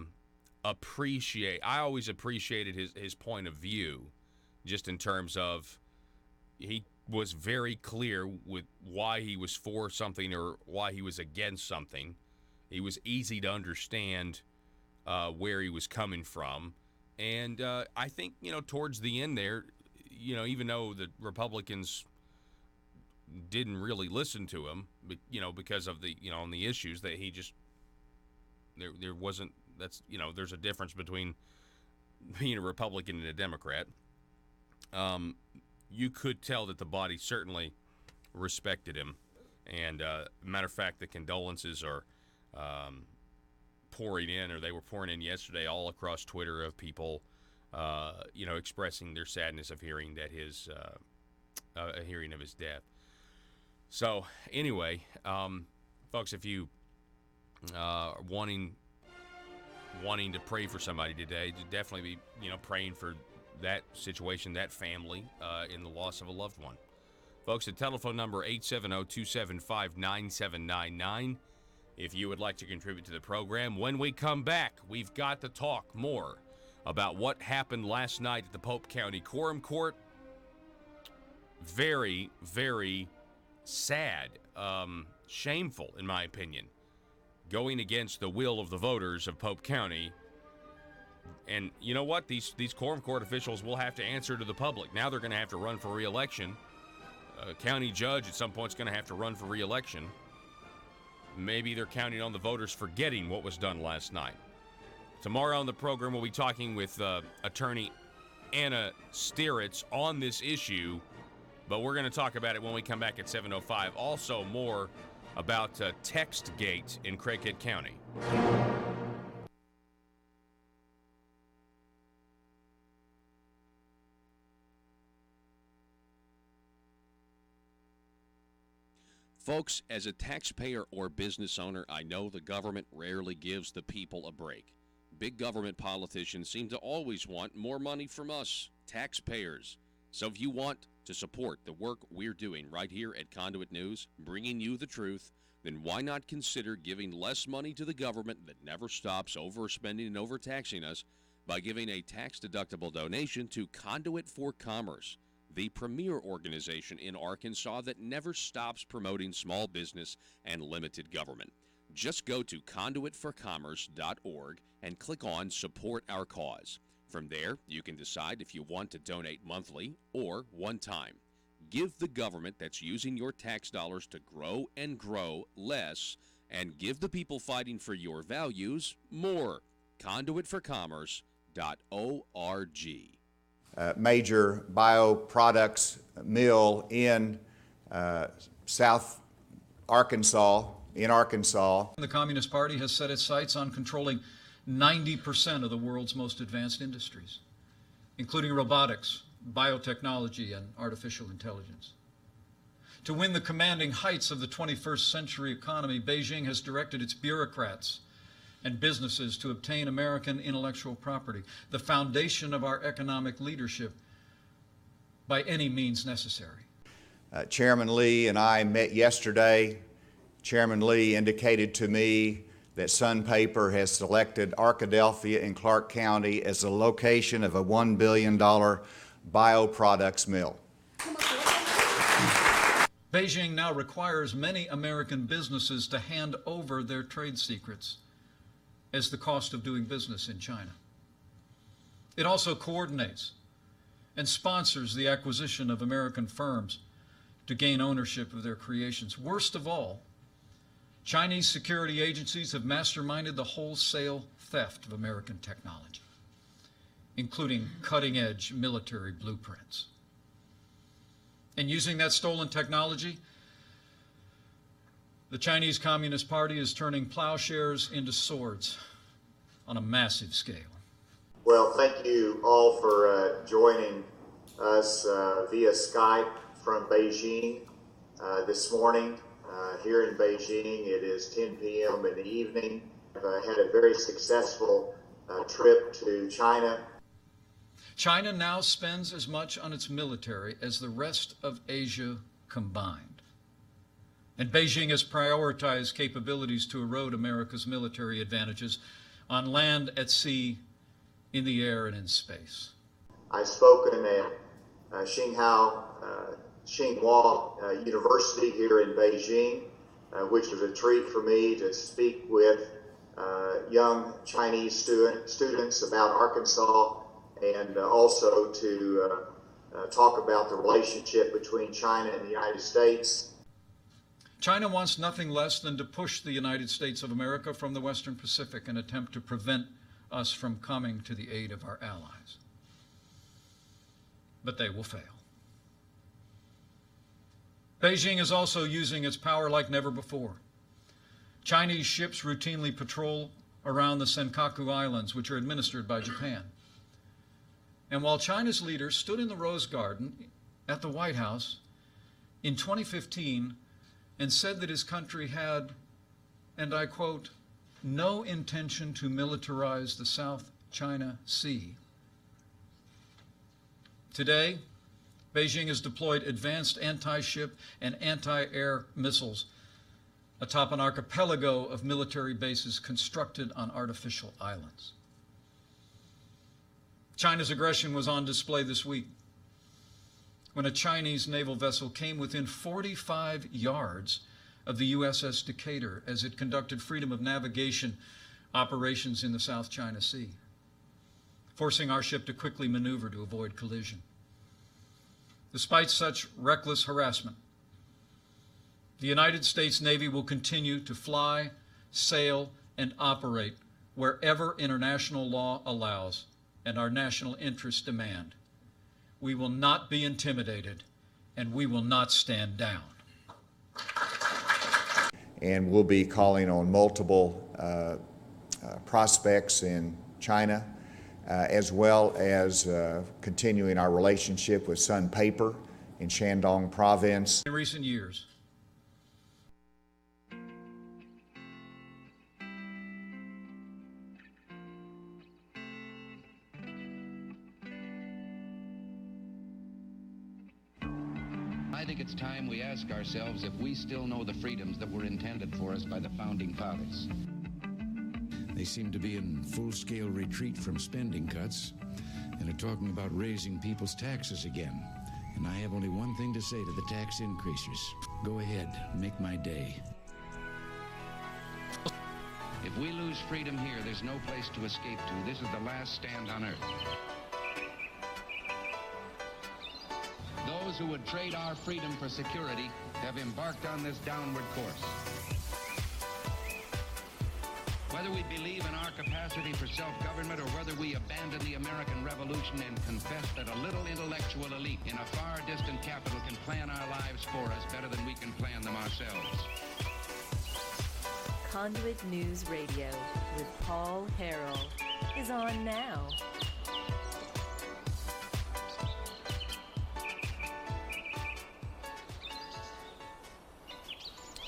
always appreciated his point of view, just in terms of he was very clear with why he was for something or why he was against something. It was easy to understand where he was coming from. And I think, towards the end there, even though the Republicans didn't really listen to him, but, because of the, on the issues that he just, there wasn't, there's a difference between being a Republican and a Democrat. You could tell that the body certainly respected him. And matter of fact, the condolences are pouring in, or they were pouring in yesterday all across Twitter, of people, expressing their sadness of hearing that hearing of his death. So anyway, folks, if you are wanting to pray for somebody today, definitely be praying for that situation, that family, in the loss of a loved one. Folks, the telephone number 870-275-9799. If you would like to contribute to the program. When we come back, we've got to talk more about what happened last night at the Pope County Quorum Court. Very, very sad, shameful, in my opinion, going against the will of the voters of Pope County. And you know what? These Quorum Court officials will have to answer to the public. Now they're going to have to run for re-election. A county judge at some point is going to have to run for re-election. Maybe they're counting on the voters forgetting what was done last night. Tomorrow on the program, we'll be talking with attorney Anna Stieritz on this issue, but we're going to talk about it when we come back at 7:05. Also, more about TextGate in Craighead County. Folks, as a taxpayer or business owner, I know the government rarely gives the people a break. Big government politicians seem to always want more money from us, taxpayers. So if you want to support the work we're doing right here at Conduit News, bringing you the truth, then why not consider giving less money to the government that never stops overspending and overtaxing us by giving a tax-deductible donation to Conduit for Commerce, the premier organization in Arkansas that never stops promoting small business and limited government. Just go to conduitforcommerce.org and click on Support Our Cause. From there, you can decide if you want to donate monthly or one time. Give the government that's using your tax dollars to grow and grow less, and give the people fighting for your values more. Conduitforcommerce.org. Major bioproducts mill in South Arkansas, The Communist Party has set its sights on controlling 90% of the world's most advanced industries, including robotics, biotechnology, and artificial intelligence. To win the commanding heights of the 21st century economy, Beijing has directed its bureaucrats and businesses to obtain American intellectual property, the foundation of our economic leadership, by any means necessary. Chairman Lee and I met yesterday. Chairman Lee indicated to me that Sun Paper has selected Arkadelphia in Clark County as the location of a $1 billion bioproducts mill. Beijing now requires many American businesses to hand over their trade secrets as the cost of doing business in China. It also coordinates and sponsors the acquisition of American firms to gain ownership of their creations. Worst of all, Chinese security agencies have masterminded the wholesale theft of American technology, including cutting-edge military blueprints. And using that stolen technology, the Chinese Communist Party is turning plowshares into swords on a massive scale. Well, thank you all for joining us via Skype from Beijing this morning. Here in Beijing, it is 10 p.m. in the evening. I've had a very successful trip to China. China now spends as much on its military as the rest of Asia combined. And Beijing has prioritized capabilities to erode America's military advantages on land, at sea, in the air, and in space. I've spoken at Tsinghua University here in Beijing, which was a treat for me to speak with young Chinese students about Arkansas, and also to talk about the relationship between China and the United States. China wants nothing less than to push the United States of America from the Western Pacific and attempt to prevent us from coming to the aid of our allies. But they will fail. Beijing is also using its power like never before. Chinese ships routinely patrol around the Senkaku Islands, which are administered by Japan. And while China's leaders stood in the Rose Garden at the White House in 2015 and said that his country had, and I quote, no intention to militarize the South China Sea, today, Beijing has deployed advanced anti-ship and anti-air missiles atop an archipelago of military bases constructed on artificial islands. China's aggression was on display this week when a Chinese naval vessel came within 45 yards of the USS Decatur as it conducted freedom of navigation operations in the South China Sea, forcing our ship to quickly maneuver to avoid collision. Despite such reckless harassment, the United States Navy will continue to fly, sail, and operate wherever international law allows and our national interests demand. We will not be intimidated, and we will not stand down. And we'll be calling on multiple prospects in China, as well as continuing our relationship with Sun Paper in Shandong Province. In recent years, I think it's time we ask ourselves if we still know the freedoms that were intended for us by the Founding Fathers. They seem to be in full-scale retreat from spending cuts and are talking about raising people's taxes again. And I have only one thing to say to the tax increasers. Go ahead, make my day. If we lose freedom here, there's no place to escape to. This is the last stand on earth. Those who would trade our freedom for security have embarked on this downward course. Whether we believe in our capacity for self-government or whether we abandon the American Revolution and confess that a little intellectual elite in a far distant capital can plan our lives for us better than we can plan them ourselves. Conduit News Radio with Paul Harrell is on now.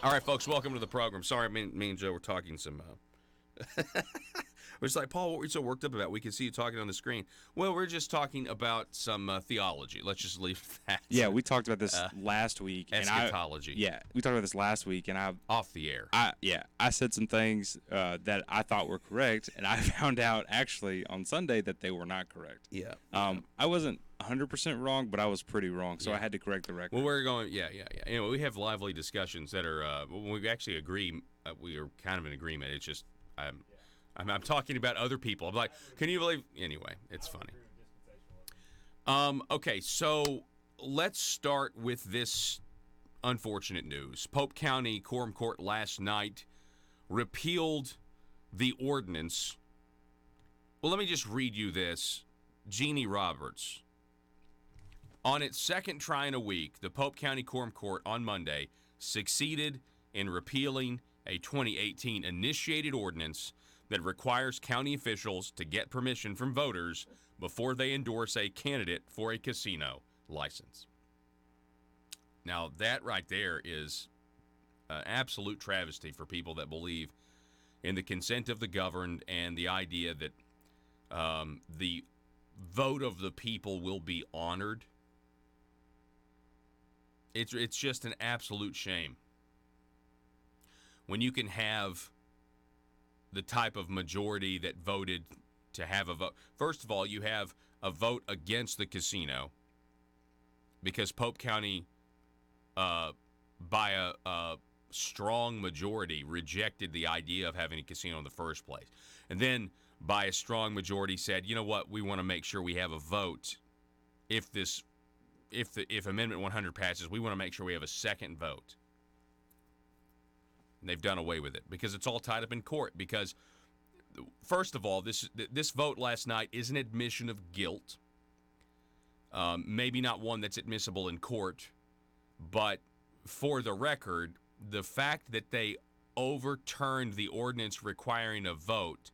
All right, folks, welcome to the program. Sorry, me and Joe were talking some... It's like, Paul, what were you so worked up about? We can see you talking on the screen. Well, we're just talking about some theology. Let's just leave that. Yeah, we talked about this last week. Eschatology. We talked about this last week, and off the air. I said some things that I thought were correct, and I found out actually on Sunday that they were not correct. Yeah. I wasn't 100% wrong, but I was pretty wrong, so I had to correct the record. Well, we're going, Anyway, we have lively discussions that are, when we actually agree, we are kind of in agreement. It's just, I'm talking about other people. I'm like, can you believe? Anyway, it's funny. Okay, so let's start with this unfortunate news. Pope County Quorum Court last night repealed the ordinance. Well, let me just read you this. Jeannie Roberts. On its second try in a week, the Pope County Quorum Court on Monday succeeded in repealing a 2018 initiated ordinance that requires county officials to get permission from voters before they endorse a candidate for a casino license. Now, that right there is an absolute travesty for people that believe in the consent of the governed and the idea that the vote of the people will be honored. It's just an absolute shame. When you can have the type of majority that voted to have a vote. First of all, you have a vote against the casino because Pope County, by a strong majority, rejected the idea of having a casino in the first place. And then by a strong majority said, you know what, we want to make sure we have a vote. If Amendment 100 passes, we want to make sure we have a second vote. And they've done away with it because it's all tied up in court. Because, first of all, this vote last night is an admission of guilt. Maybe not one that's admissible in court, but for the record, the fact that they overturned the ordinance requiring a vote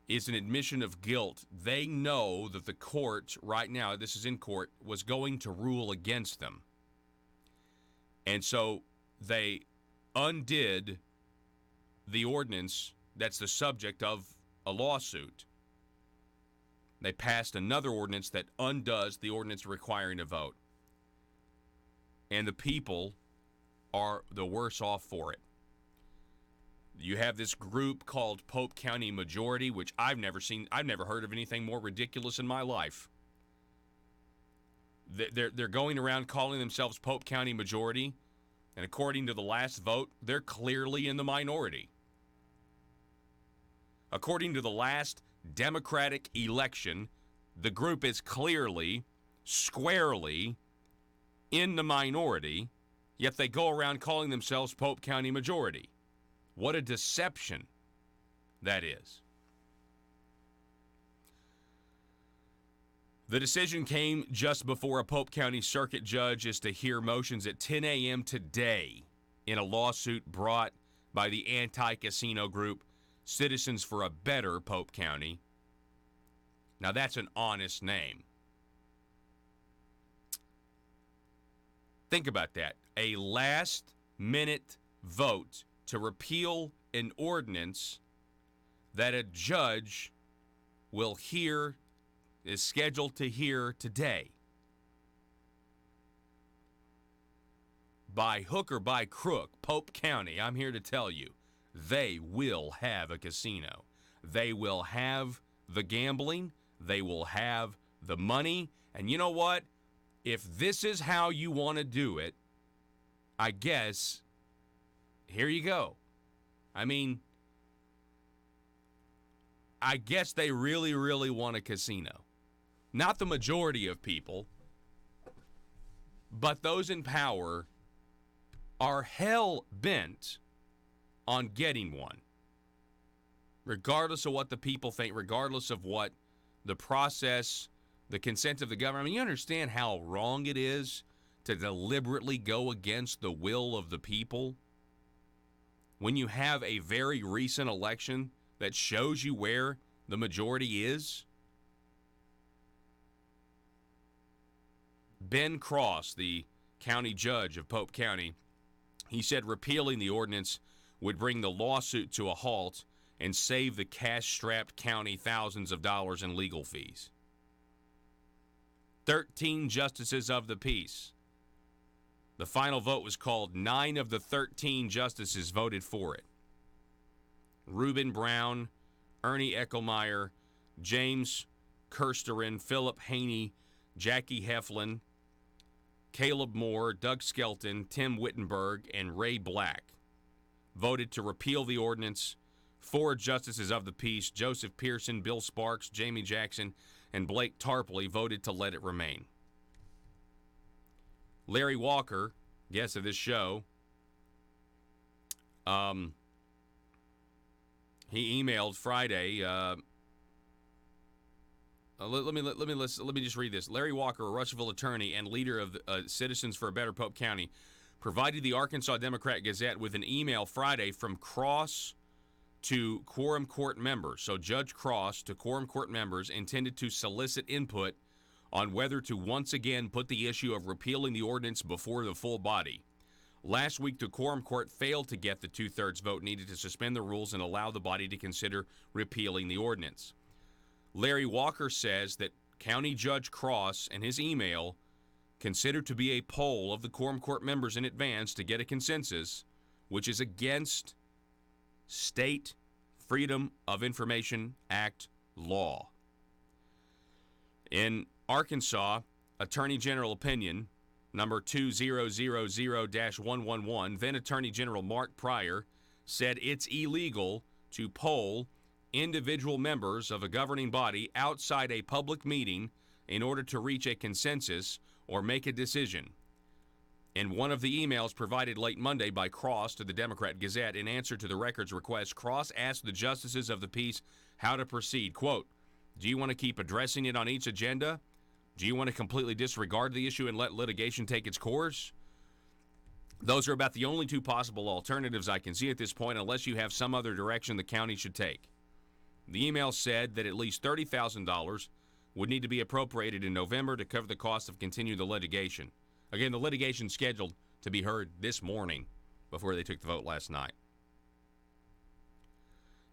is an admission of guilt. They know that the court right now, this is in court, was going to rule against them. And so they undid the ordinance that's the subject of a lawsuit. They passed another ordinance that undoes the ordinance requiring a vote. And the people are the worse off for it. You have this group called Pope County Majority, which I've never heard of anything more ridiculous in my life. They're going around calling themselves Pope County Majority, and according to the last vote, they're clearly in the minority. According to the last Democratic election, the group is clearly, squarely in the minority, yet they go around calling themselves Pope County Majority. What a deception that is. The decision came just before a Pope County Circuit judge is to hear motions at 10 a.m. today in a lawsuit brought by the anti-casino group Citizens for a Better Pope County. Now that's an honest name. Think about that. A last-minute vote to repeal an ordinance that a judge is scheduled to hear today. by hook or by crook, Pope County, I'm here to tell you, they will have a casino. They will have the gambling. They will have the money. And you know what? If this is how you want to do it, I guess, here you go. I mean, I guess they really, really want a casino. Not the majority of people, but those in power are hell-bent on getting one. Regardless of what the people think, regardless of what the process, the consent of the government. I mean, you understand how wrong it is to deliberately go against the will of the people when you have a very recent election that shows you where the majority is? Ben Cross, the county judge of Pope County, he said repealing the ordinance would bring the lawsuit to a halt and save the cash-strapped county thousands of dollars in legal fees. 13 justices of the peace. The final vote was called. 9 of the 13 justices voted for it. Reuben Brown, Ernie Eckelmeyer, James Kersterin, Philip Haney, Jackie Heflin, Caleb Moore, Doug Skelton, Tim Wittenberg, and Ray Black voted to repeal the ordinance. 4 justices of the peace, Joseph Pearson, Bill Sparks, Jamie Jackson, and Blake Tarpley, voted to let it remain. Larry Walker, guest of this show, he emailed Friday. Let me just read this. Larry Walker, a Rushville attorney and leader of Citizens for a Better Pope County, provided the Arkansas Democrat Gazette with an email Friday from Cross to quorum court members. So Judge Cross to quorum court members intended to solicit input on whether to once again put the issue of repealing the ordinance before the full body. Last week, the quorum court failed to get the 2/3 vote needed to suspend the rules and allow the body to consider repealing the ordinance. Larry Walker says that County Judge Cross and his email considered to be a poll of the quorum court members in advance to get a consensus, which is against State Freedom of Information Act law. In Arkansas, Attorney General Opinion number 2000-111, then Attorney General Mark Pryor said it's illegal to poll individual members of a governing body outside a public meeting in order to reach a consensus or make a decision. In one of the emails provided late Monday by Cross to the Democrat Gazette in answer to the record's request, Cross asked the justices of the peace how to proceed. Quote, do you want to keep addressing it on each agenda? Do you want to completely disregard the issue and let litigation take its course? Those are about the only 2 possible alternatives I can see at this point, unless you have some other direction the county should take. The email said that at least $30,000 would need to be appropriated in November to cover the cost of continuing the litigation. Again, the litigation scheduled to be heard this morning before they took the vote last night.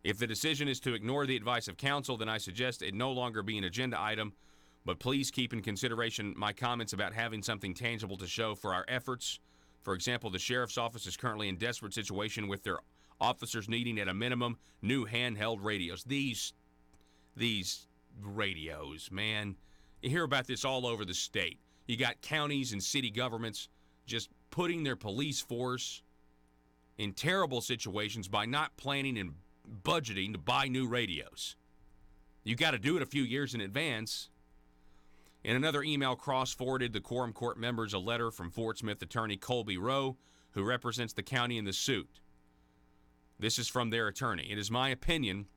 If the decision is to ignore the advice of counsel, then I suggest it no longer be an agenda item, but please keep in consideration my comments about having something tangible to show for our efforts. For example, the sheriff's office is currently in desperate situation with their officers needing at a minimum new handheld radios. These radios, man, you hear about this all over the state. You got counties and city governments just putting their police force in terrible situations by not planning and budgeting to buy new radios. You got to do it a few years in advance. In another email, Cross forwarded the quorum court members a letter from Fort Smith attorney Colby Rowe, who represents the county in the suit. This is from their attorney. It is my opinion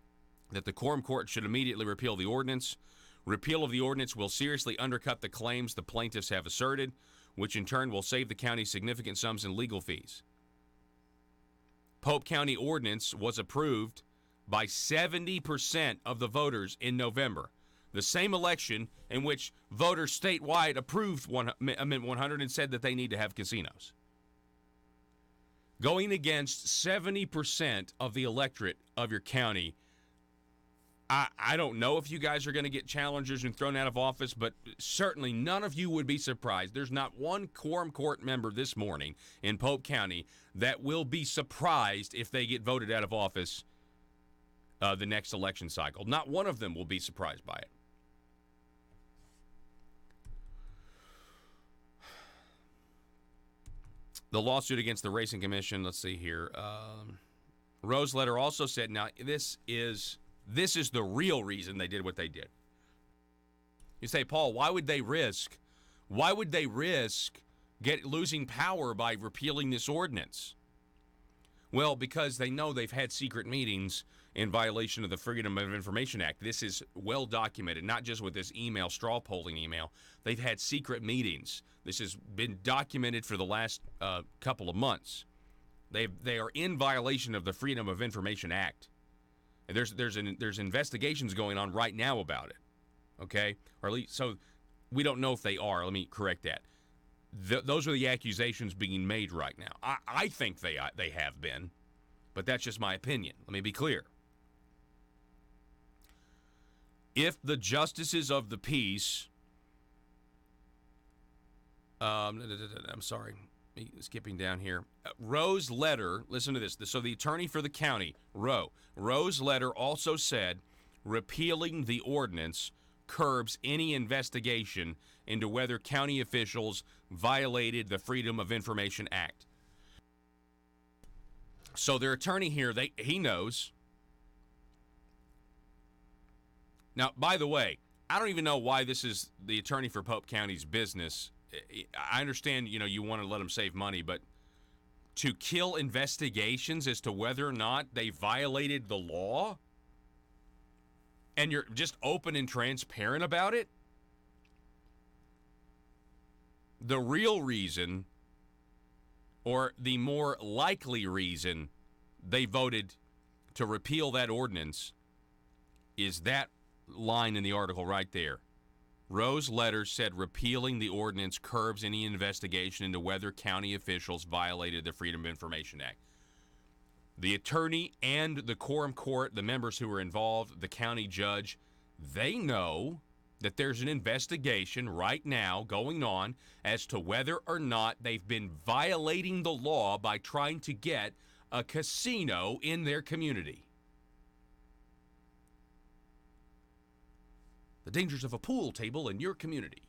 that the quorum court should immediately repeal the ordinance. Repeal of the ordinance will seriously undercut the claims the plaintiffs have asserted, which in turn will save the county significant sums in legal fees. Pope County ordinance was approved by 70% of the voters in November, the same election in which voters statewide approved Amendment 100 and said that they need to have casinos. Going against 70% of the electorate of your county, I don't know if you guys are going to get challengers and thrown out of office, but certainly none of you would be surprised. There's not one quorum court member this morning in Pope County that will be surprised if they get voted out of office the next election cycle. Not one of them will be surprised by it. The lawsuit against the Racing Commission, let's see here. Roe's letter also said, now this is the real reason they did what they did. You say, Paul, why would they risk losing power by repealing this ordinance? Well, because they know they've had secret meetings in violation of the Freedom of Information Act. This is well documented, not just with this email, straw polling email. They've had secret meetings. This has been documented for the last couple of months. They are in violation of the Freedom of Information Act. And there's investigations going on right now about it. Okay? Or at least, so we don't know if they are. Let me correct that. Those are the accusations being made right now. I think they have been, but that's just my opinion. Let me be clear. If the justices of the peace, I'm sorry, skipping down here. Roe's letter, listen to this. So the attorney for the county, Roe's letter also said repealing the ordinance curbs any investigation into whether county officials violated the Freedom of Information Act. So their attorney here, he knows. Now, by the way, I don't even know why this is the attorney for Pope County's business. I understand, you want to let them save money, but to kill investigations as to whether or not they violated the law, and you're just open and transparent about it? The real reason, or the more likely reason they voted to repeal that ordinance is that line in the article right there. Roe's letter said repealing the ordinance curbs any investigation into whether county officials violated the Freedom of Information Act. The attorney and the quorum court, the members who were involved, the county judge, they know that there's an investigation right now going on as to whether or not they've been violating the law by trying to get a casino in their community. The dangers of a pool table in your community.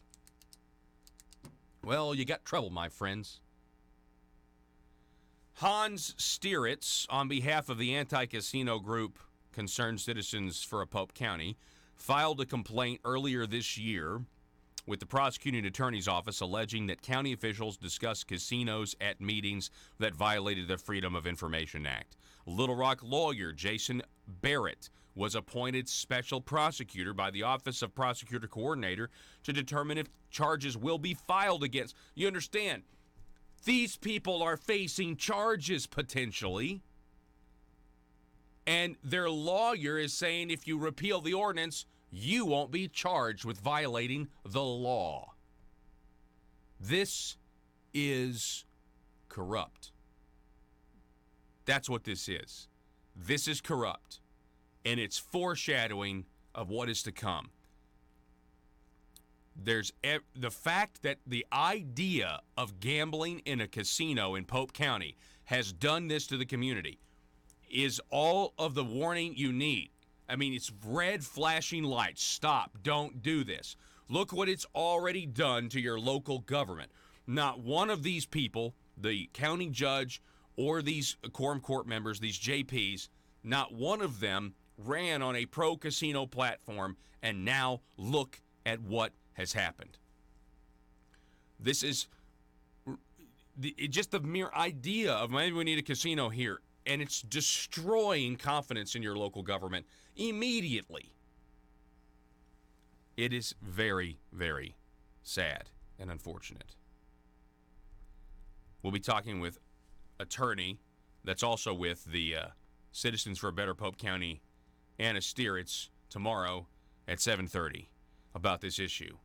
Well, you got trouble, my friends. Hans Stieritz, on behalf of the anti-casino group Concerned Citizens for a Pope County, filed a complaint earlier this year with the prosecuting attorney's office alleging that county officials discussed casinos at meetings that violated the Freedom of Information Act. Little Rock lawyer Jason Barrett was appointed special prosecutor by the Office of Prosecutor Coordinator to determine if charges will be filed against. You understand, these people are facing charges potentially, and their lawyer is saying if you repeal the ordinance, you won't be charged with violating the law. This is corrupt. That's what this is. This is corrupt. And it's foreshadowing of what is to come. There's the fact that the idea of gambling in a casino in Pope County has done this to the community is all of the warning you need. I mean, it's red flashing lights. Stop. Don't do this. Look what it's already done to your local government. Not one of these people, the county judge or these quorum court members, these JPs, not one of them ran on a pro-casino platform, and now look at what has happened. This is just the mere idea of maybe we need a casino here, and it's destroying confidence in your local government immediately. It is very, very sad and unfortunate. We'll be talking with attorney that's also with the Citizens for a Better Pope County, Anna Stieritz, tomorrow at 7:30 about this issue.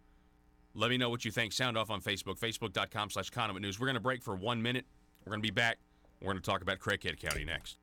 Let me know what you think. Sound off on Facebook, facebook.com/Conduit News. We're going to break for 1 minute. We're going to be back. We're going to talk about Craighead County next.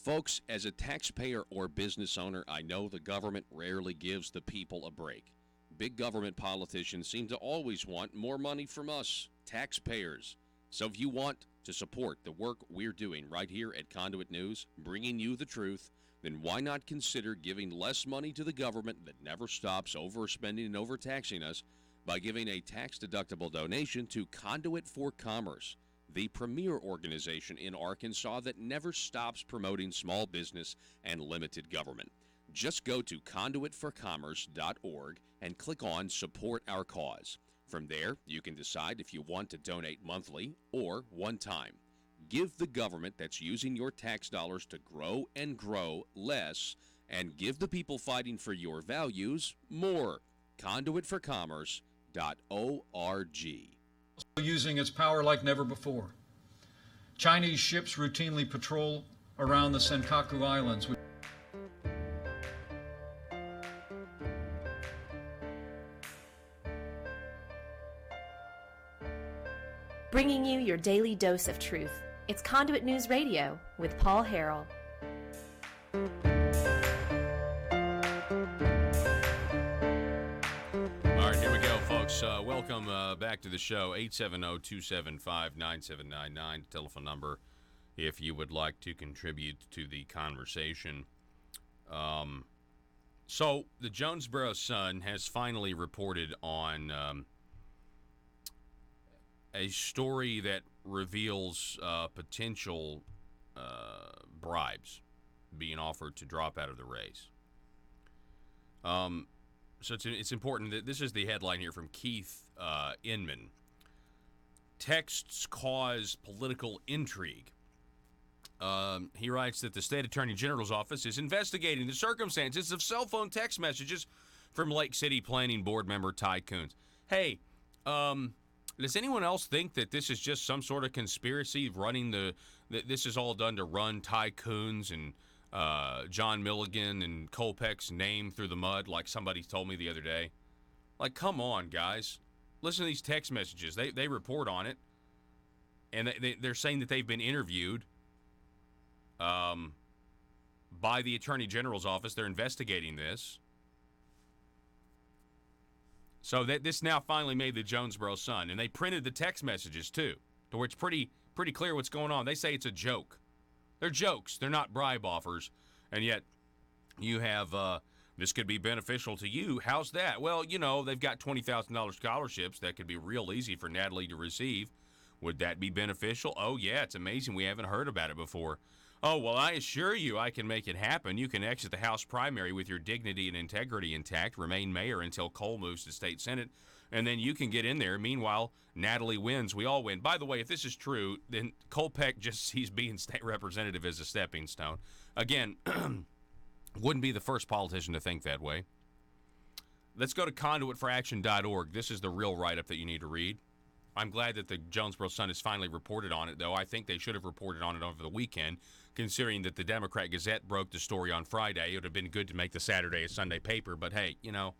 Folks, as a taxpayer or business owner, I know the government rarely gives the people a break. Big government politicians seem to always want more money from us, taxpayers. So if you want to support the work we're doing right here at Conduit News, bringing you the truth, then why not consider giving less money to the government that never stops overspending and overtaxing us by giving a tax-deductible donation to Conduit for Commerce, the premier organization in Arkansas that never stops promoting small business and limited government. Just go to conduitforcommerce.org and click on Support Our Cause. From there, you can decide if you want to donate monthly or one time. Give the government that's using your tax dollars to grow and grow less, and give the people fighting for your values more. Conduitforcommerce.org. Using its power like never before. Chinese ships routinely patrol around the Senkaku Islands. Bringing you your daily dose of truth. It's Conduit News Radio with Paul Harrell. All right, here we go, folks. Welcome back to the show. 870-275-9799, telephone number, if you would like to contribute to the conversation. So, the Jonesboro Sun has finally reported on a story that reveals potential bribes being offered to drop out of the race. So it's important that this is the headline here from Keith Inman. Texts cause political intrigue. He writes that the state attorney general's office is investigating the circumstances of cell phone text messages from Lake City Planning Board member Ty Coons. Hey, does anyone else think that this is just some sort of conspiracy running that this is all done to run Ty Coons and John Milligan and Kolpeck's name through the mud, like somebody told me the other day? Like, come on, guys. Listen to these text messages. They report on it, and they're saying that they've been interviewed by the Attorney General's office. They're investigating this. So this now finally made the Jonesboro Sun, and they printed the text messages too, to where it's pretty clear what's going on. They say it's a joke. They're jokes. They're not bribe offers, and yet you have this could be beneficial to you. How's that? Well, you know, they've got $20,000 scholarships that could be real easy for Natalie to receive. Would that be beneficial? Oh yeah, it's amazing. We haven't heard about it before. Oh, well, I assure you I can make it happen. You can exit the House primary with your dignity and integrity intact, remain mayor until Cole moves to state senate, and then you can get in there. Meanwhile, Natalie wins. We all win. By the way, if this is true, then Kolpeck just sees being state representative as a stepping stone. Again, wouldn't be the first politician to think that way. Let's go to conduitforaction.org. This is the real write-up that you need to read. I'm glad that the Jonesboro Sun has finally reported on it, though. I think they should have reported on it over the weekend, considering that the Democrat Gazette broke the story on Friday. It would have been good to make the Saturday a Sunday paper, but hey, you know,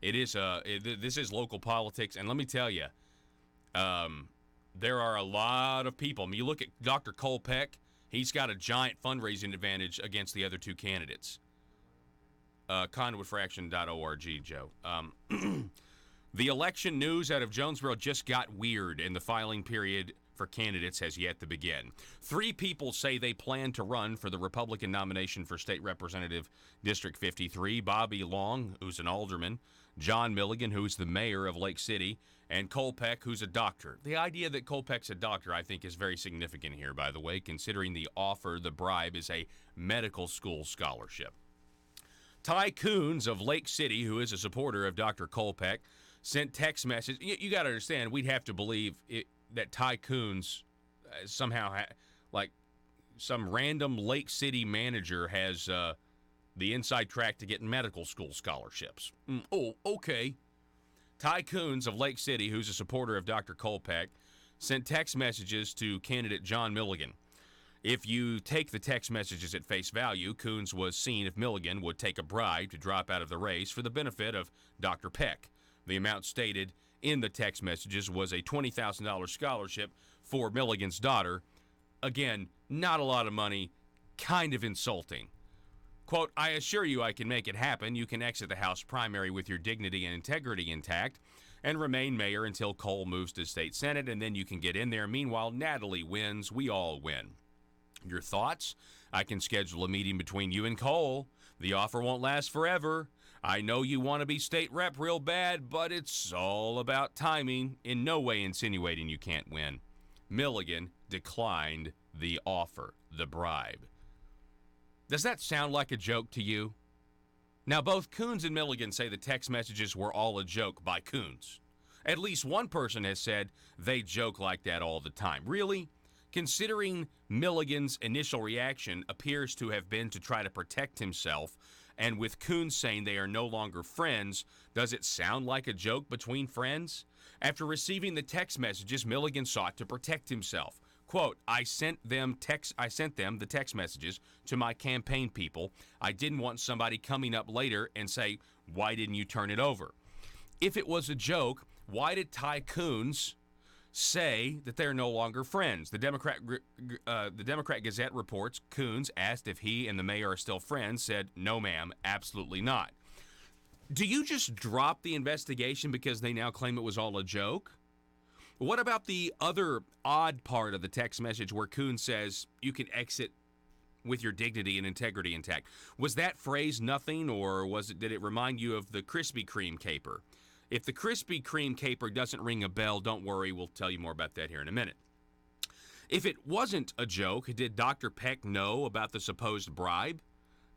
this is local politics, and let me tell you, there are a lot of people. I mean, you look at Dr. Kolpeck, he's got a giant fundraising advantage against the other two candidates. Conduitforaction.org, Joe. The election news out of Jonesboro just got weird, and the filing period for candidates has yet to begin. 3 people say they plan to run for the Republican nomination for State Representative District 53. Bobby Long, who's an alderman, John Milligan, who's the mayor of Lake City, and Kolpeck, who's a doctor. The idea that Kolpeck's a doctor, I think, is very significant here, by the way, considering the offer, the bribe, is a medical school scholarship. Ty Coons of Lake City, who is a supporter of Dr. Kolpeck, sent text message. You got to understand, we'd have to believe that Ty Coons somehow, like some random Lake City manager, has the inside track to get medical school scholarships. Oh, okay. Ty Coons of Lake City, who's a supporter of Dr. Kolpeck, sent text messages to candidate John Milligan. If you take the text messages at face value, Coons was seen if Milligan would take a bribe to drop out of the race for the benefit of Dr. Peck. The amount stated in the text messages was a $20,000 scholarship for Milligan's daughter. Again, not a lot of money. kind of insulting. Quote, I assure you I can make it happen. You can exit the House primary with your dignity and integrity intact and remain mayor until Cole moves to state senate, and then you can get in there. Meanwhile, Natalie wins. We all win. Your thoughts? I can schedule a meeting between you and Cole. The offer won't last forever. I know you want to be state rep real bad, but it's all about timing. In no way insinuating you can't win. Milligan declined the offer, the bribe. Does that sound like a joke to you? Now, both Coons and Milligan say the text messages were all a joke by Coons. At least one person has said they joke like that all the time. Really? Considering Milligan's initial reaction appears to have been to try to protect himself, and with Coons saying they are no longer friends, does it sound like a joke between friends? After receiving the text messages, Milligan sought to protect himself. Quote, I sent them the text messages to my campaign people. I didn't want somebody coming up later and say, why didn't you turn it over? If it was a joke, why did Ty Coons say that they're no longer friends? The Democrat Gazette reports Coons, asked if he and the mayor are still friends, said, no, ma'am, absolutely not. Do you just drop the investigation because they now claim it was all a joke? What about the other odd part of the text message where Coons says you can exit with your dignity and integrity intact? Was that phrase nothing, or did it remind you of the Krispy Kreme caper? If the Krispy Kreme caper doesn't ring a bell, don't worry, we'll tell you more about that here in a minute. If it wasn't a joke, did Dr. Peck know about the supposed bribe?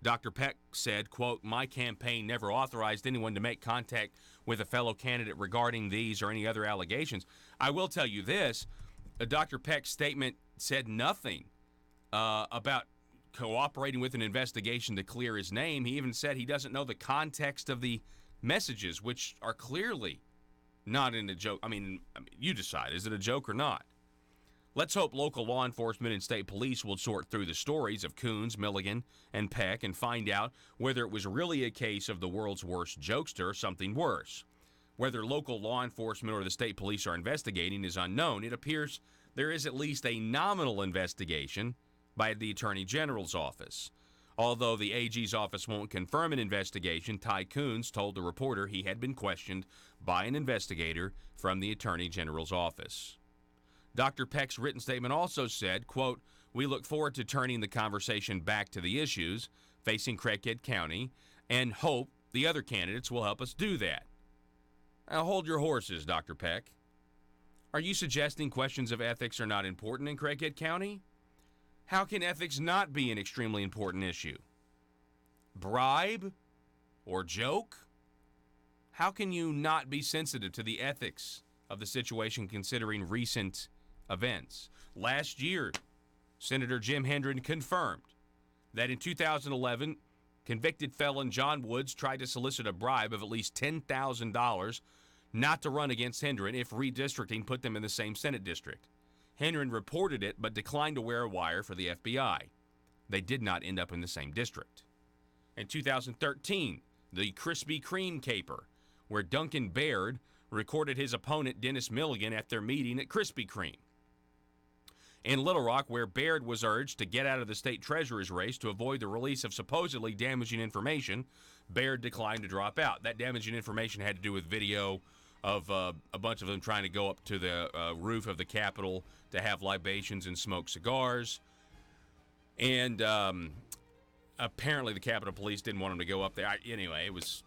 Dr. Peck said, quote, my campaign never authorized anyone to make contact with a fellow candidate regarding these or any other allegations. I will tell you this, Dr. Peck's statement said nothing about cooperating with an investigation to clear his name. He even said he doesn't know the context of the messages, which are clearly not in a joke. I mean, you decide, is it a joke or not? Let's hope local law enforcement and state police will sort through the stories of Coons, Milligan, and Peck and find out whether it was really a case of the world's worst jokester or something worse. Whether local law enforcement or the state police are investigating is unknown. It appears there is at least a nominal investigation by the Attorney General's office. Although the AG's office won't confirm an investigation, Ty Coons told the reporter he had been questioned by an investigator from the Attorney General's office. Dr. Peck's written statement also said, quote, we look forward to turning the conversation back to the issues facing Craighead County and hope the other candidates will help us do that. Now, hold your horses, Dr. Peck. Are you suggesting questions of ethics are not important in Craighead County? How can ethics not be an extremely important issue? Bribe or joke? How can you not be sensitive to the ethics of the situation considering recent events? Last year, Senator Jim Hendren confirmed that in 2011, convicted felon John Woods tried to solicit a bribe of at least $10,000 not to run against Hendren if redistricting put them in the same Senate district. Hendren reported it but declined to wear a wire for the FBI. They did not end up in the same district. In 2013, the Krispy Kreme caper, where Duncan Baird recorded his opponent Dennis Milligan at their meeting at Krispy Kreme. In Little Rock, where Baird was urged to get out of the state treasurer's race to avoid the release of supposedly damaging information, Baird declined to drop out. That damaging information had to do with video of a bunch of them trying to go up to the roof of the Capitol to have libations and smoke cigars. And apparently the Capitol Police didn't want them to go up there. Anyway, it was...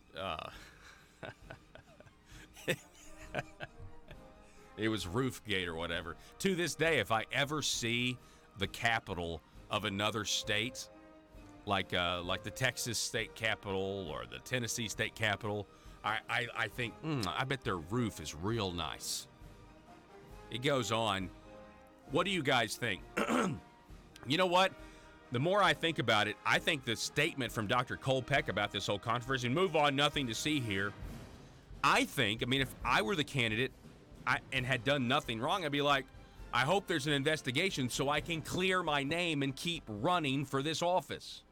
it was Roofgate or whatever. To this day, if I ever see the capital of another state, like the Texas state capitol or the Tennessee state capitol, I think, I bet their roof is real nice. It goes on. What do you guys think? You know what? The more I think about it, I think the statement from Dr. Cole Peck about this whole controversy, move on, nothing to see here. I mean, if I were the candidate and had done nothing wrong, I'd be like, I hope there's an investigation so I can clear my name and keep running for this office.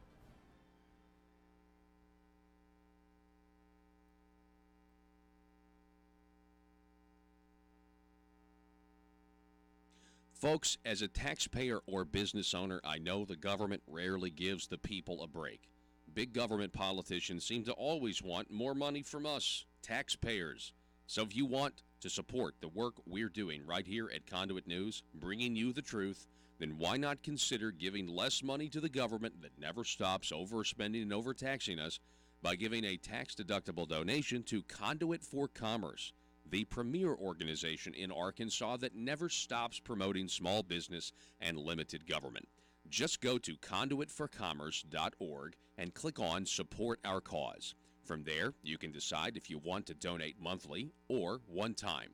Folks, as a taxpayer or business owner, I know the government rarely gives the people a break. Big government politicians seem to always want more money from us, taxpayers. So if you want to support the work we're doing right here at Conduit News, bringing you the truth, then why not consider giving less money to the government that never stops overspending and overtaxing us by giving a tax-deductible donation to Conduit for Commerce, the premier organization in Arkansas that never stops promoting small business and limited government. Just go to conduitforcommerce.org and click on Support Our Cause. From there, you can decide if you want to donate monthly or one time.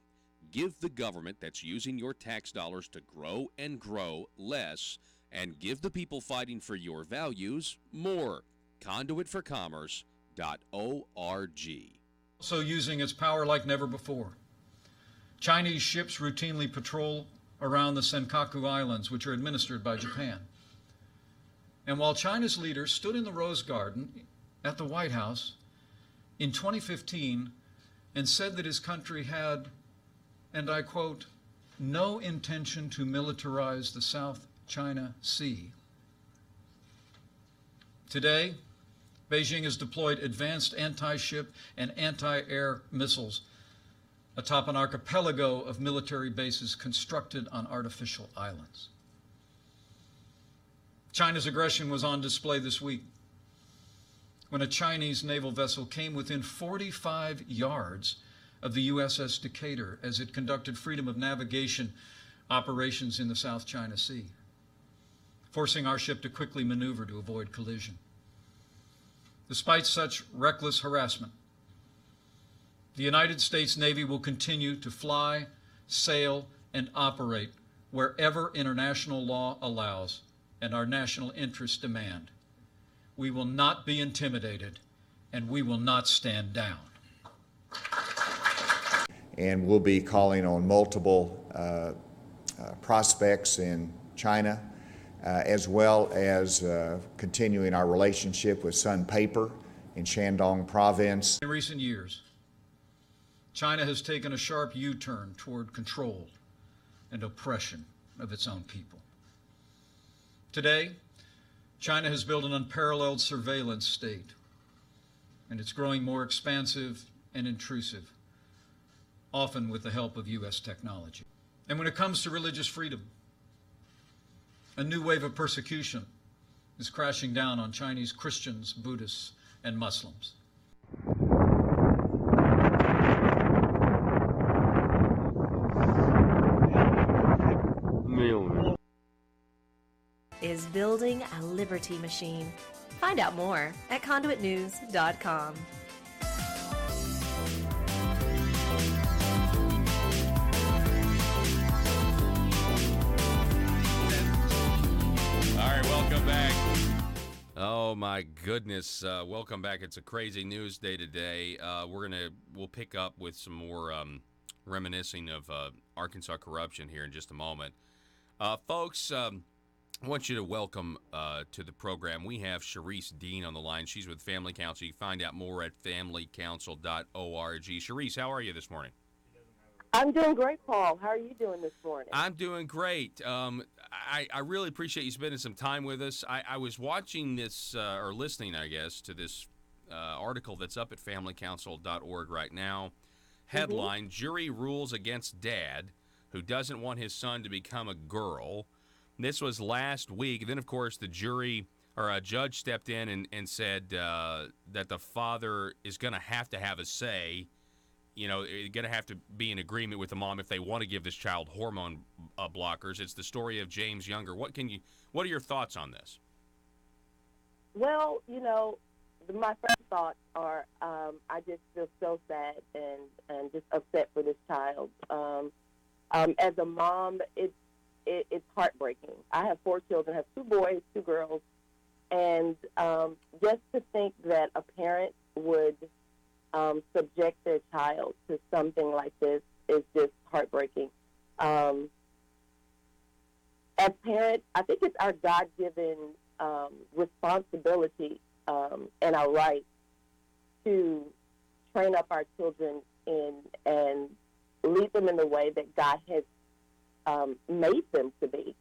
Give the government that's using your tax dollars to grow and grow less, and give the people fighting for your values more. Conduitforcommerce.org. Also using its power like never before. Chinese ships routinely patrol around the Senkaku Islands, which are administered by Japan. And while China's leader stood in the Rose Garden at the White House in 2015 and said that his country had, and I quote, no intention to militarize the South China Sea. Today, Beijing has deployed advanced anti-ship and anti-air missiles atop an archipelago of military bases constructed on artificial islands. China's aggression was on display this week when a Chinese naval vessel came within 45 yards of the USS Decatur as it conducted freedom of navigation operations in the South China Sea, forcing our ship to quickly maneuver to avoid collision. Despite such reckless harassment, the United States Navy will continue to fly, sail, and operate wherever international law allows and our national interests demand. We will not be intimidated, and we will not stand down. And we'll be calling on multiple prospects in China, as well as continuing our relationship with Sun Paper in Shandong Province. In recent years, China has taken a sharp U-turn toward control and oppression of its own people. Today, China has built an unparalleled surveillance state, and it's growing more expansive and intrusive, often with the help of U.S. technology. And when it comes to religious freedom, a new wave of persecution is crashing down on Chinese Christians, Buddhists, and Muslims. Is building a liberty machine. Find out more at conduitnews.com. All right, welcome back. Oh my goodness, welcome back. It's a crazy news day today. We'll pick up with some more reminiscing of Arkansas corruption here in just a moment. Folks, I want you to welcome to the program. We have Sharice Dean on the line. She's with Family Council. You can find out more at familycouncil.org. Sharice, how are you this morning? I'm doing great, Paul. How are you doing this morning? I'm doing great. I really appreciate you spending some time with us. I was watching this, or listening, I guess, to this article that's up at familycouncil.org right now. Headline, Jury rules against dad who doesn't want his son to become a girl. This was last week. Then, of course, the jury or a judge stepped in and said that the father is going to have a say. You know, going to have to be in agreement with the mom if they want to give this child hormone blockers. It's the story of James Younger. What are your thoughts on this? Well, you know, my first thoughts are I just feel so sad and just upset for this child. As a mom, it's heartbreaking. I have 4 children. I have 2 boys, 2 girls. And just to think that a parent would subject their child to something like this is just heartbreaking. As parents, I think it's our God-given responsibility and our right to train up our children and lead them in the way that God has made them to be.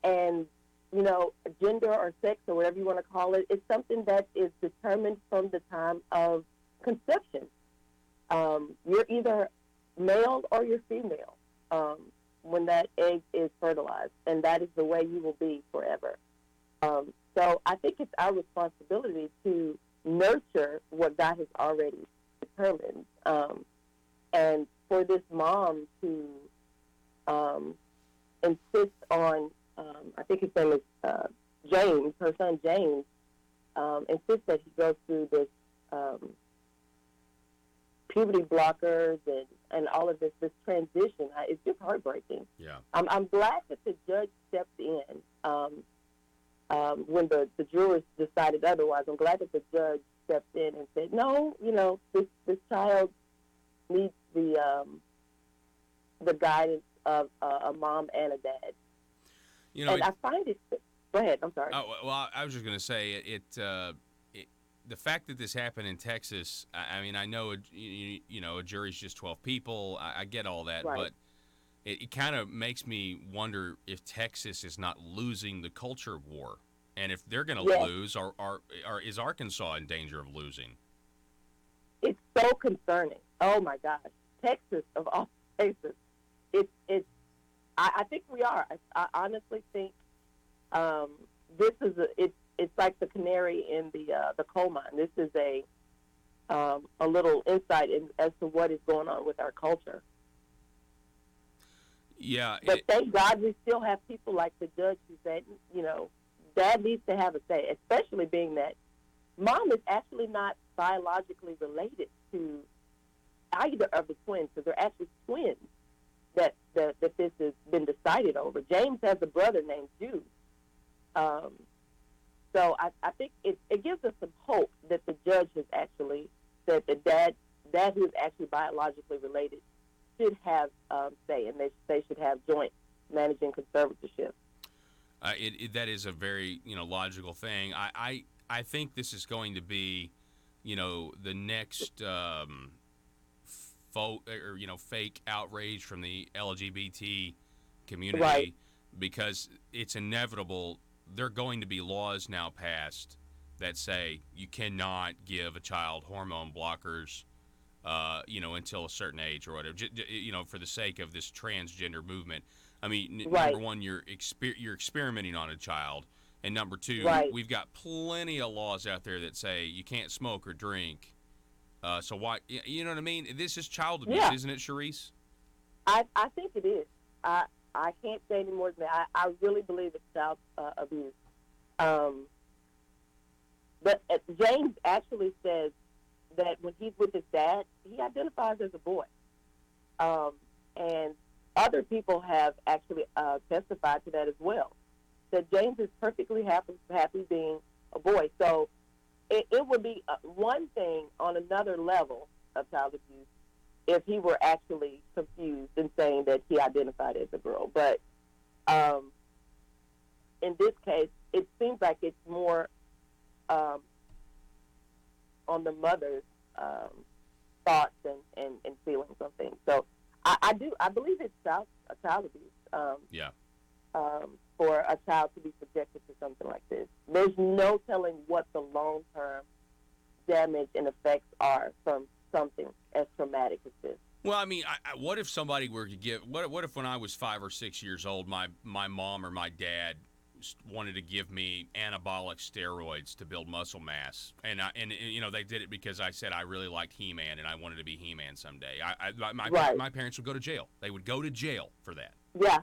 And, you know, gender or sex or whatever you want to call it, it's something that is determined from the time of conception. You're either male or you're female when that egg is fertilized, and that is the way you will be forever. So I think it's our responsibility to nurture what God has already determined. And for this mom to insist on, I think his name is James, her son James, insists that he goes through this puberty blockers and all of this transition. It's just heartbreaking. Yeah. I'm glad that the judge stepped in when the jurors decided otherwise. I'm glad that the judge stepped in and said, no, you know, this child needs the guidance of a mom and a dad. You know, and I find it. Go ahead. I'm sorry. Oh, well, I was just going to say the fact that this happened in Texas. I mean, I know a jury's just 12 people. I get all that, Right. but it kind of makes me wonder if Texas is not losing the culture war, and if they're going to Yes. lose, is Arkansas in danger of losing? It's so concerning. Oh my gosh, Texas of all places. I think we are. I honestly think this is it's like the canary in the coal mine. This is a little insight as to what is going on with our culture. Yeah. But thank God we still have people like the judge who said, you know, dad needs to have a say, especially being that mom is actually not biologically related to either of the twins, because they're actually twins that this has been decided over. James has a brother named Jude. So I think it gives us some hope that the judge has actually, that the dad who is actually biologically related should have say, and they should have joint managing conservatorship. That is a very logical thing. I think this is going to be, the next fake outrage from the LGBT community, Right. because it's inevitable. There are going to be laws now passed that say you cannot give a child hormone blockers, until a certain age or whatever, for the sake of this transgender movement. I mean, Right. number one, you're experimenting on a child, and number two, Right. we've got plenty of laws out there that say you can't smoke or drink. So why, you know what I mean? This is child abuse, Yeah. isn't it, Sharice? I think it is. I can't say any more than that. I really believe it's child abuse. But James actually says that when he's with his dad, he identifies as a boy. And other people have actually testified to that as well, that James is perfectly happy being a boy. So it would be one thing on another level of child abuse if he were actually confused and saying that he identified as a girl. But in this case, it seems like it's more on the mother's thoughts and feelings on things. So I believe it's child abuse. For a child to be subjected to something like this. There's no telling what the long-term damage and effects are from something as traumatic as this. Well, I mean, what if somebody were to give? What if when I was 5 or 6 years old, my mom or my dad wanted to give me anabolic steroids to build muscle mass, and they did it because I said I really liked He-Man and I wanted to be He-Man someday. My parents would go to jail. They would go to jail for that. Yeah.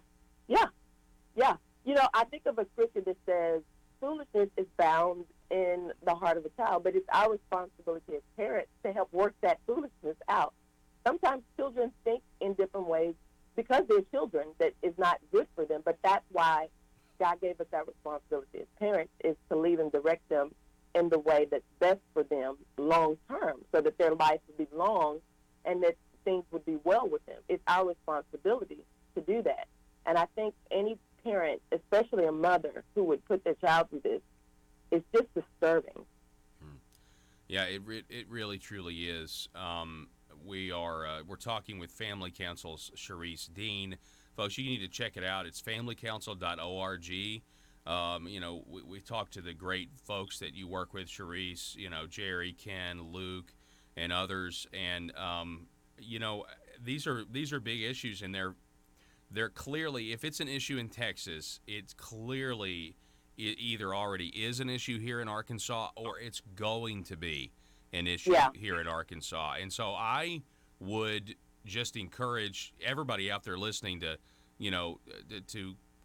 I think of a scripture that says foolishness is bound in the heart of a child, but it's our responsibility as parents to help work that foolishness out. Sometimes children think in different ways because they're children that is not good for them, but that's why God gave us that responsibility as parents, is to lead and direct them in the way that's best for them long term, so that their life would be long and that things would be well with them. It's our responsibility to do that. And I think any parent, especially a mother, who would put their child through this, is just disturbing. Yeah, it really truly is. We're talking with Family Counsel's Sharice Dean. folks, you need to check it out. It's familycouncil.org. We talked to the great folks that you work with, Sharice, Jerry, Ken, Luke, and others, and these are big issues, and they're clearly, if it's an issue in Texas, it's clearly either already is an issue here in Arkansas or it's going to be an issue here in Arkansas. And so I would just encourage everybody out there listening to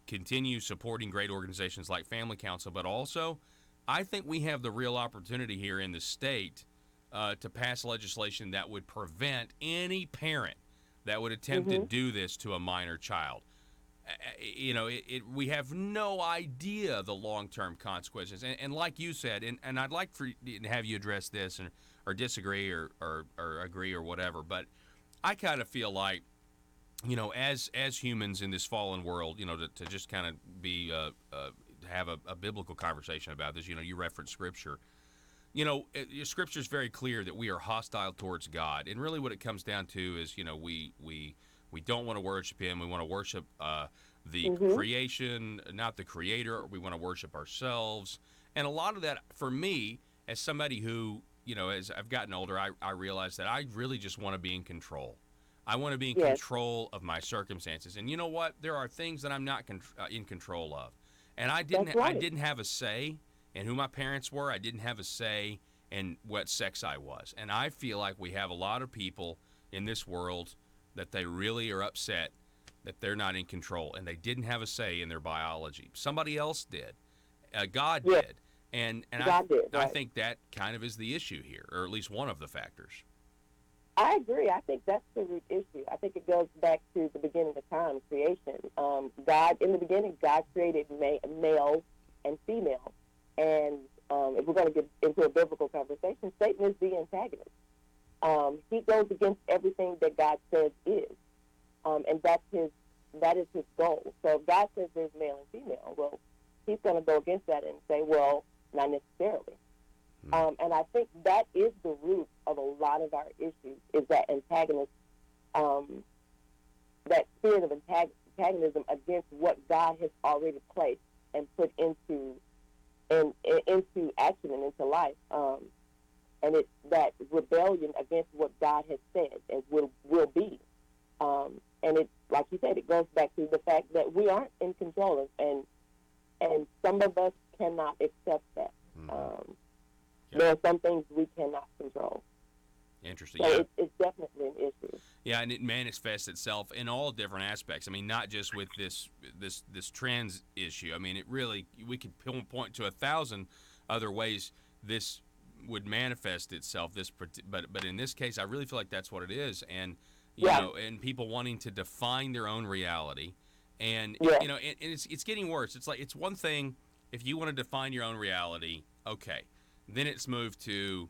continue supporting great organizations like Family Council, but also I think we have the real opportunity here in the state to pass legislation that would prevent any parent that would attempt to do this to a minor child. We have no idea the long-term consequences. And like you said, and I'd like to have you address this or disagree or agree or whatever, but I kind of feel like, as humans in this fallen world, to just kind of be have a biblical conversation about this. You reference Scripture. Scripture is very clear that we are hostile towards God, and really what it comes down to is, we don't want to worship Him. We want to worship the creation, not the Creator. We want to worship ourselves, and a lot of that, for me, as somebody who, as I've gotten older, I realize that I really just want to be in control. I want to be in control of my circumstances, and you know what? There are things that I'm not in control of, and I didn't have a say in who my parents were. I didn't have a say in what sex I was, and I feel like we have a lot of people in this world that they really are upset that they're not in control, and they didn't have a say in their biology. Somebody else did. God did, and God did, right. I think that kind of is the issue here, or at least one of the factors. I agree. I think that's the root issue. I think it goes back to the beginning of time, creation. God, in the beginning, God created male and female. And if we're going to get into a biblical conversation, Satan is the antagonist. He goes against everything that God says is. And that is his goal. So if God says there's male and female, well, he's going to go against that and say, well, not necessarily. And I think that is the root of a lot of our issues, is that antagonist, that spirit of antagonism against what God has already placed and put into action and into life. And it's that rebellion against what God has said and will be. And it, like you said, it goes back to the fact that we aren't in control, and some of us cannot accept that. There are some things we cannot control. Interesting. So it's definitely an issue. Yeah, and it manifests itself in all different aspects. I mean, not just with this trans issue. I mean, it really, we could point to 1,000 other ways this would manifest itself. But in this case, I really feel like that's what it is. And and people wanting to define their own reality, and and it's getting worse. It's like, it's one thing if you want to define your own reality, okay. Then it's moved to,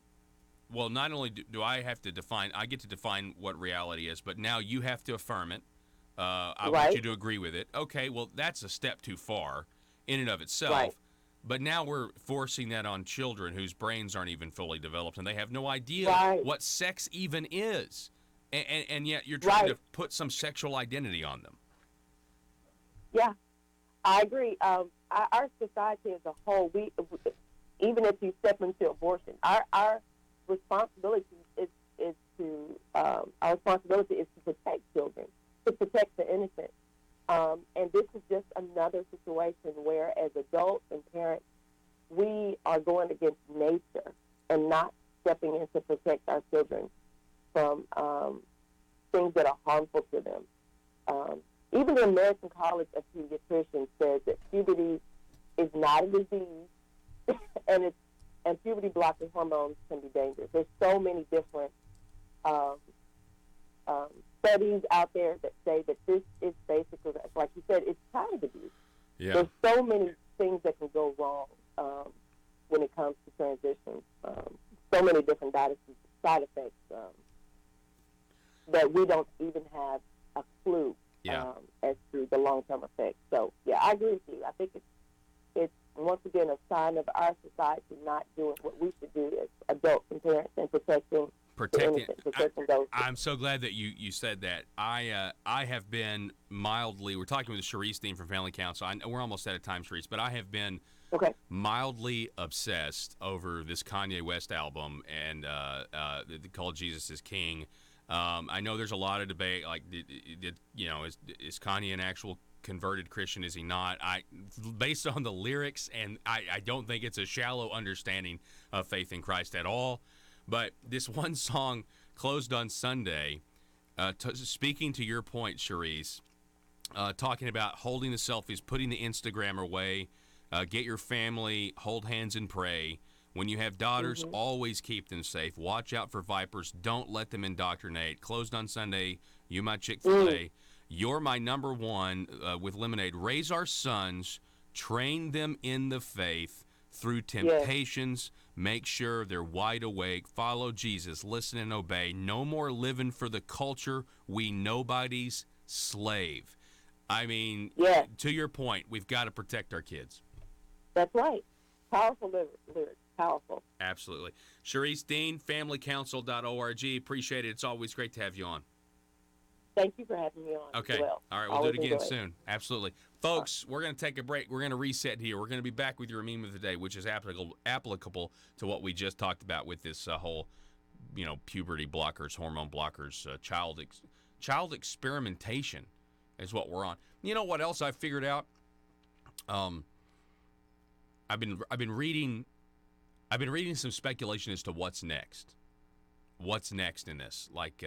well, not only do I have to define, I get to define what reality is, but now you have to affirm it. I want you to agree with it. Okay, well, that's a step too far in and of itself. Right. But now we're forcing that on children whose brains aren't even fully developed, and they have no idea what sex even is. And yet you're trying to put some sexual identity on them. Yeah, I agree. Our society as a whole, even if you step into abortion, our responsibility is to protect children, to protect the innocent. And this is just another situation where, as adults and parents, we are going against nature and not stepping in to protect our children from things that are harmful to them. Even the American College of Pediatricians says that puberty is not a disease, and puberty blocking hormones can be dangerous. There's so many different studies out there that say that this is basically, like you said, it's child abuse. Yeah. There's so many things that can go wrong when it comes to transitions. So many different side effects that we don't even have a clue as to the long-term effects. So, yeah, I agree with you. I think it's once again a sign of our society not doing what we should do as adults and parents and protecting protecting. those. I'm so glad that you said that. I have been mildly. We're talking with Sharice Dean from Family Council. We're almost out of time, Sharice, but I have been mildly obsessed over this Kanye West album and called Jesus is King. I know there's a lot of debate, like, is Kanye an actual converted Christian? Is he not? Based on the lyrics, and I don't think it's a shallow understanding of faith in Christ at all. But this one song, Closed on Sunday, speaking to your point, Sharice, talking about holding the selfies, putting the Instagram away, get your family, hold hands and pray. When you have daughters, always keep them safe. Watch out for vipers. Don't let them indoctrinate. Closed on Sunday, you my Chick-fil-A. You're my number one with Lemonade. Raise our sons, train them in the faith through temptations. Make sure they're wide awake. Follow Jesus. Listen and obey. No more living for the culture. We nobody's slave. I mean, to your point, we've got to protect our kids. That's right. Powerful lyrics. Powerful. Absolutely. Sharice Dean, familycouncil.org. Appreciate it. It's always great to have you on. Thank you for having me on. Okay. All right. We'll do it again soon. Absolutely. Folks, we're going to take a break. We're going to reset here. We're going to be back with your meme of the day, which is applicable to what we just talked about with this whole, puberty blockers, hormone blockers, child experimentation is what we're on. You know what else I figured out? I've been reading some speculation as to what's next. What's next in this? Like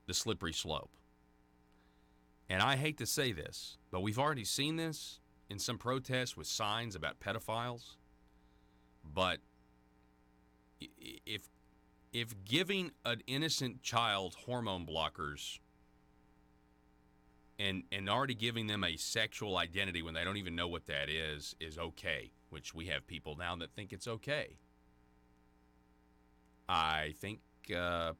the slippery slope. And I hate to say this, but we've already seen this in some protests with signs about pedophiles. But if giving an innocent child hormone blockers and already giving them a sexual identity when they don't even know what that is okay, which we have people now that think it's okay, I think you're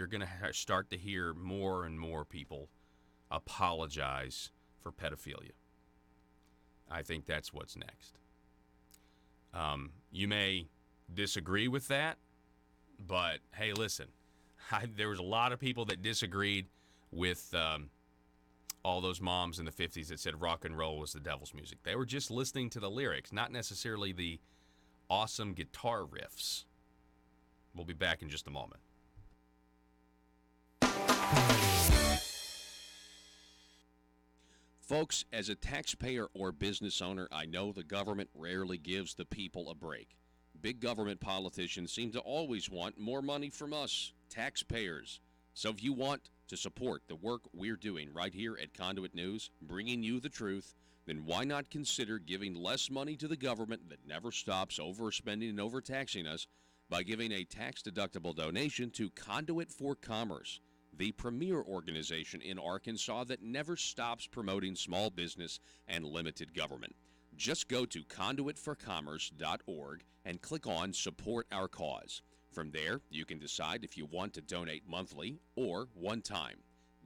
going to start to hear more and more people apologize for pedophilia. I think that's what's next. You may disagree with that, but hey, listen, there was a lot of people that disagreed with all those moms in the 50s that said rock and roll was the devil's music. They were just listening to the lyrics, not necessarily the awesome guitar riffs. We'll be back in just a moment. Folks, as a taxpayer or business owner, I know the government rarely gives the people a break. Big government politicians seem to always want more money from us, taxpayers. So if you want to support the work we're doing right here at Conduit News, bringing you the truth, then why not consider giving less money to the government that never stops overspending and overtaxing us by giving a tax-deductible donation to Conduit for Commerce, the premier organization in Arkansas that never stops promoting small business and limited government. Just go to conduitforcommerce.org and click on Support Our Cause. From there, you can decide if you want to donate monthly or one time.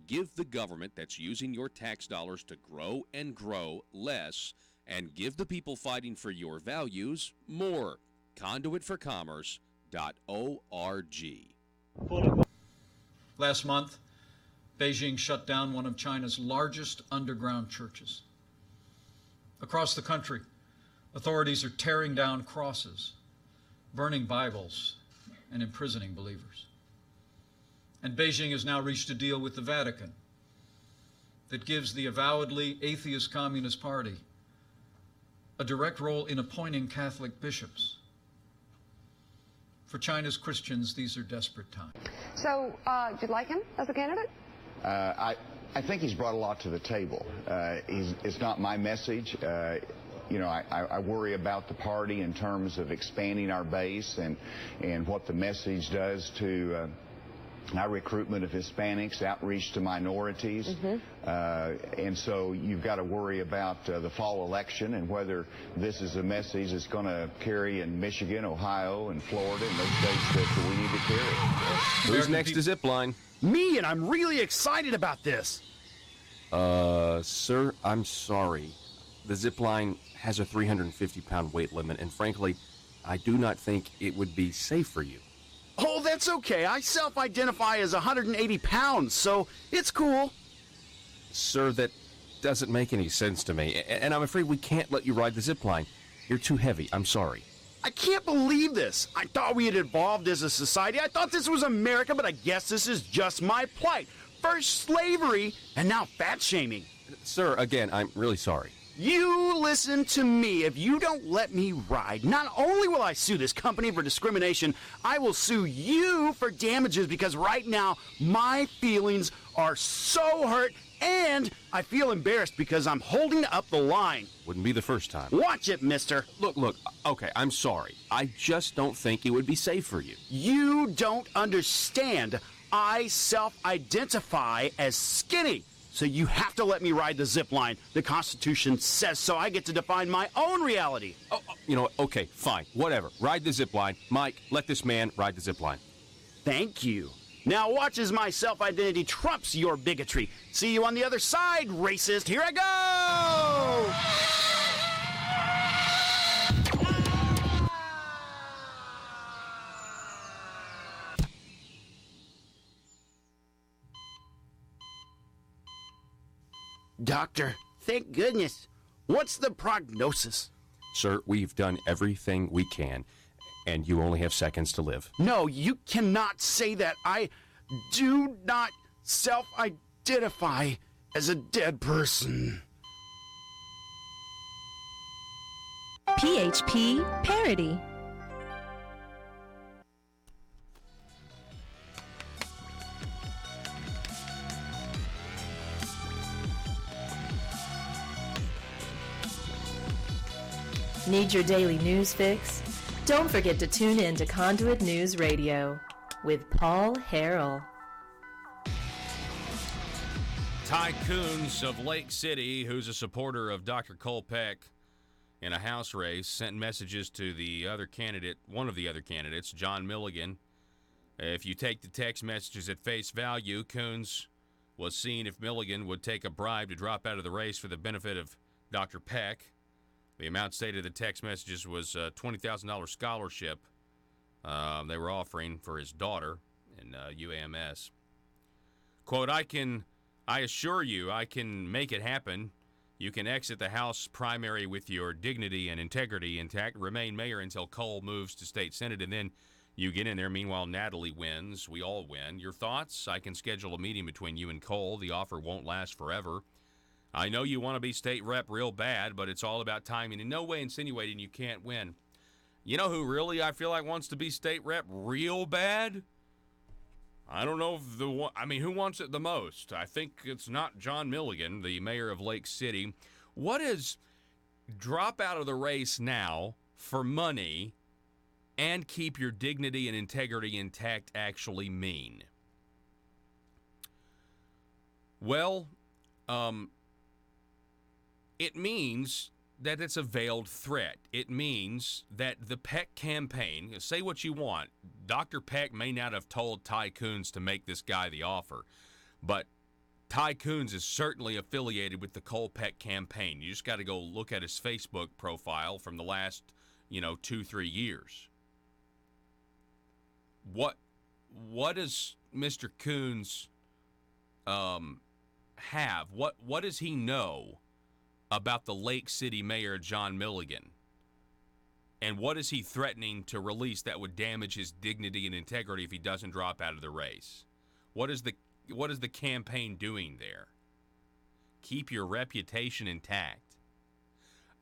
Give the government that's using your tax dollars to grow and grow less, and give the people fighting for your values more. Conduitforcommerce.org. Last month, Beijing shut down one of China's largest underground churches. Across the country, authorities are tearing down crosses, burning Bibles, and imprisoning believers. And Beijing has now reached a deal with the Vatican that gives the avowedly atheist Communist Party a direct role in appointing Catholic bishops. For China's Christians, these are desperate times. So, do you like him as a candidate? I think he's brought a lot to the table. It's not my message. I worry about the party in terms of expanding our base and what the message does to our recruitment of Hispanics, outreach to minorities. And so you've got to worry about the fall election and whether this is a message that's going to carry in Michigan, Ohio, and Florida, and those states that we need to carry. Who's next to Zipline? Me, and I'm really excited about this. Sir, I'm sorry. The Zipline has a 350-pound weight limit, and frankly, I do not think it would be safe for you. Oh, that's okay. I self-identify as 180 pounds, so it's cool. Sir, that doesn't make any sense to me, and I'm afraid we can't let you ride the zip line. You're too heavy. I'm sorry. I can't believe this. I thought we had evolved as a society. I thought this was America, but I guess this is just my plight. First slavery, and now fat shaming. Sir, again, I'm really sorry. You listen to me. If you don't let me ride, not only will I sue this company for discrimination, I will sue you for damages because right now my feelings are so hurt and I feel embarrassed because I'm holding up the line. Wouldn't be the first time. Watch it, mister. Look, okay, I'm sorry. I just don't think it would be safe for you. You don't understand. I self-identify as skinny. So you have to let me ride the zip line. The Constitution says so. I get to define my own reality. Oh, you know what? Okay, fine. Whatever. Ride the zip line. Mike, let this man ride the zip line. Thank you. Now watch as my self-identity trumps your bigotry. See you on the other side, racist. Here I go! Doctor, thank goodness. What's the prognosis? Sir, we've done everything we can, and you only have seconds to live. No, you cannot say that. I do not self-identify as a dead person. PHP Parody. Need your daily news fix? Don't forget to tune in to Conduit News Radio with Paul Harrell. Tycoons of Lake City, who's a supporter of Dr. Kolpeck in a House race, sent messages to the other candidate, one of the other candidates, John Milligan. If you take the text messages at face value, Coons was seeing if Milligan would take a bribe to drop out of the race for the benefit of Dr. Peck. The amount stated in the text messages was a $20,000 scholarship they were offering for his daughter in UAMS. Quote, I assure you I can make it happen. You can exit the House primary with your dignity and integrity intact, remain mayor until Cole moves to state senate, and then you get in there. Meanwhile, Natalie wins. We all win. Your thoughts? I can schedule a meeting between you and Cole. The offer won't last forever. I know you want to be state rep real bad, but it's all about timing. In no way insinuating you can't win. You know who really I feel like wants to be state rep real bad? I don't know if who wants it the most? I think it's not John Milligan, the mayor of Lake City. What does drop out of the race now for money and keep your dignity and integrity intact actually mean? Well, it means that it's a veiled threat. It means that the Peck campaign, say what you want, Dr. Peck may not have told Ty Coons to make this guy the offer, but Ty Coons is certainly affiliated with the Cole Peck campaign. You just got to go look at his Facebook profile from the last, 2-3 years. What does Mr. Coons have? What does he know about the Lake City mayor, John Milligan? And what is he threatening to release that would damage his dignity and integrity if he doesn't drop out of the race? What is the campaign doing there? Keep your reputation intact.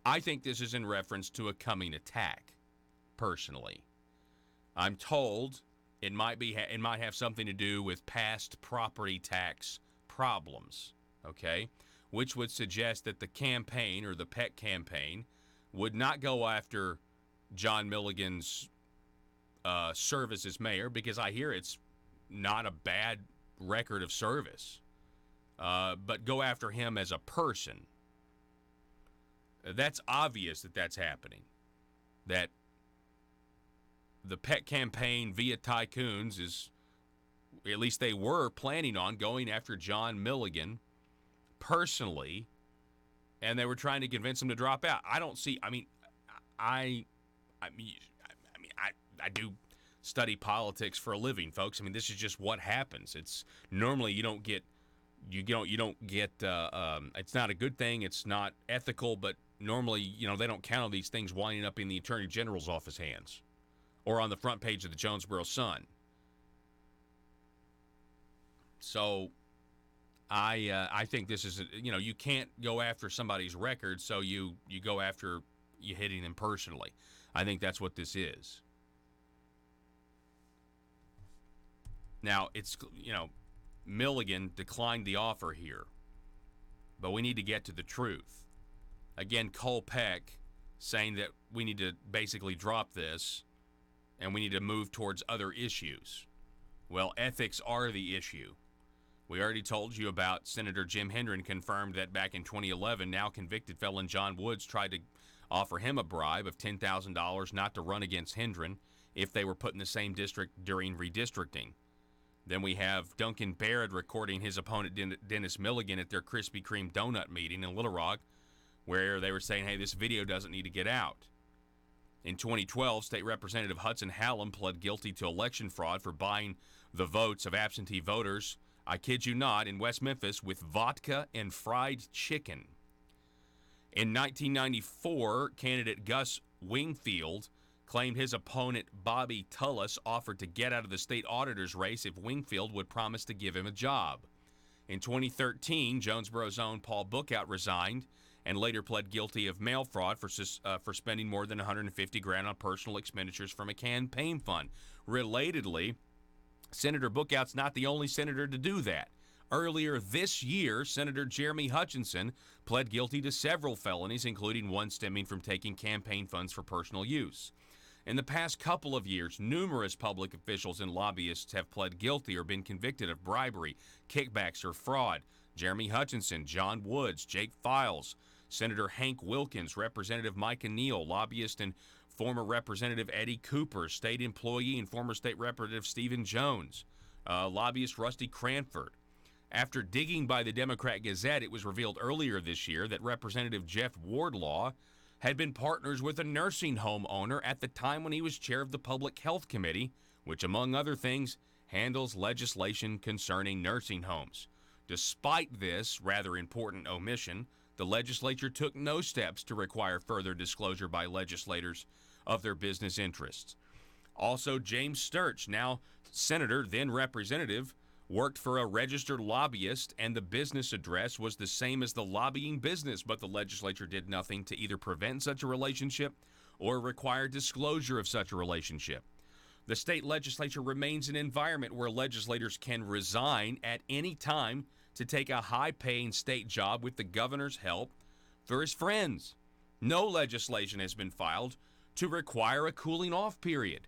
I think this is in reference to a coming attack, personally. I'm told it might have something to do with past property tax problems, okay? Which would suggest that the campaign, or the Peck campaign, would not go after John Milligan's service as mayor, because I hear it's not a bad record of service, but go after him as a person. That's obvious that that's happening. That the Peck campaign via Tycoons is, at least they were planning on going after John Milligan personally, and they were trying to convince him to drop out. I don't see. I do study politics for a living, folks. I mean, this is just what happens. It's normally you don't get. It's not a good thing. It's not ethical, but normally, they don't count on these things winding up in the Attorney General's office hands or on the front page of the Jonesboro Sun. So I think this is, you can't go after somebody's record, so you go after you hitting them personally. I think that's what this is. Now, it's, Milligan declined the offer here, but we need to get to the truth. Again, Cole Peck saying that we need to basically drop this and we need to move towards other issues. Well, ethics are the issue. We already told you about Senator Jim Hendren confirmed that back in 2011, now convicted felon John Woods tried to offer him a bribe of $10,000 not to run against Hendren if they were put in the same district during redistricting. Then we have Duncan Baird recording his opponent Dennis Milligan at their Krispy Kreme donut meeting in Little Rock, where they were saying, hey, this video doesn't need to get out. In 2012, State Representative Hudson Hallam pled guilty to election fraud for buying the votes of absentee voters, I kid you not, in West Memphis with vodka and fried chicken. In 1994, candidate Gus Wingfield claimed his opponent Bobby Tullis offered to get out of the state auditor's race if Wingfield would promise to give him a job. In 2013, Jonesboro's own Paul Bookout resigned and later pled guilty of mail fraud for spending more than $150,000 on personal expenditures from a campaign fund. Relatedly, Senator Bookout's not the only senator to do that. Earlier this year, Senator Jeremy Hutchinson pled guilty to several felonies, including one stemming from taking campaign funds for personal use. In the past couple of years, numerous public officials and lobbyists have pled guilty or been convicted of bribery, kickbacks, or fraud. Jeremy Hutchinson, John Woods, Jake Files, Senator Hank Wilkins, Representative Micah Neal, lobbyist and former Representative Eddie Cooper, state employee and former state Representative Stephen Jones, lobbyist Rusty Cranford. After digging by the Democrat Gazette, it was revealed earlier this year that Representative Jeff Wardlaw had been partners with a nursing home owner at the time when he was chair of the Public Health Committee, which, among other things, handles legislation concerning nursing homes. Despite this rather important omission, the legislature took no steps to require further disclosure by legislators of their business interests. Also, James Sturch, now senator, then representative, worked for a registered lobbyist, and the business address was the same as the lobbying business, but the legislature did nothing to either prevent such a relationship or require disclosure of such a relationship. The state legislature remains an environment where legislators can resign at any time to take a high-paying state job with the governor's help for his friends. No legislation has been filed to require a cooling-off period.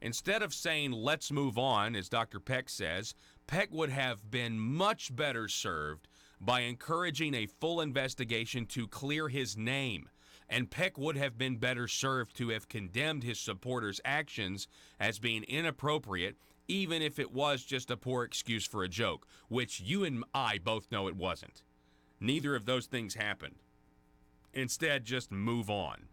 Instead of saying, let's move on, as Dr. Peck says, Peck would have been much better served by encouraging a full investigation to clear his name. And Peck would have been better served to have condemned his supporters' actions as being inappropriate, even if it was just a poor excuse for a joke, which you and I both know it wasn't. Neither of those things happened. Instead, just move on.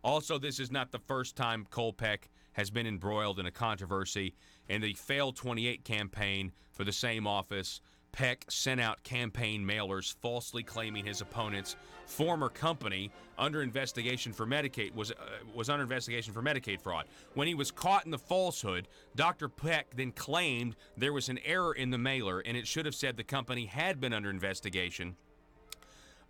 Also, this is not the first time Cole Peck has been embroiled in a controversy. In the failed 28 campaign for the same office, Peck sent out campaign mailers falsely claiming his opponent's former company under investigation for Medicaid was under investigation for Medicaid fraud. When he was caught in the falsehood, Dr. Peck then claimed there was an error in the mailer and it should have said the company had been under investigation.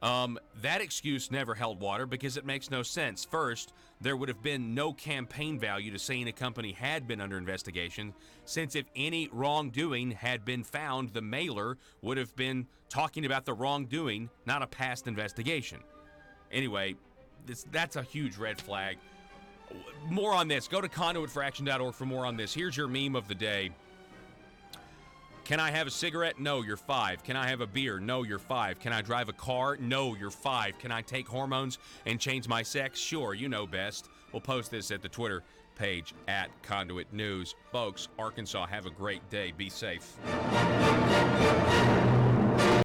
That excuse never held water because it makes no sense. First, there would have been no campaign value to saying a company had been under investigation, since if any wrongdoing had been found, the mailer would have been talking about the wrongdoing, not a past investigation. Anyway, that's a huge red flag. More on this. Go to conduitforaction.org for more on this. Here's your meme of the day. Can I have a cigarette? No, you're 5. Can I have a beer? No, you're 5. Can I drive a car? No, you're 5. Can I take hormones and change my sex? Sure, you know best. We'll post this at the Twitter page at Conduit News. Folks, Arkansas, have a great day. Be safe.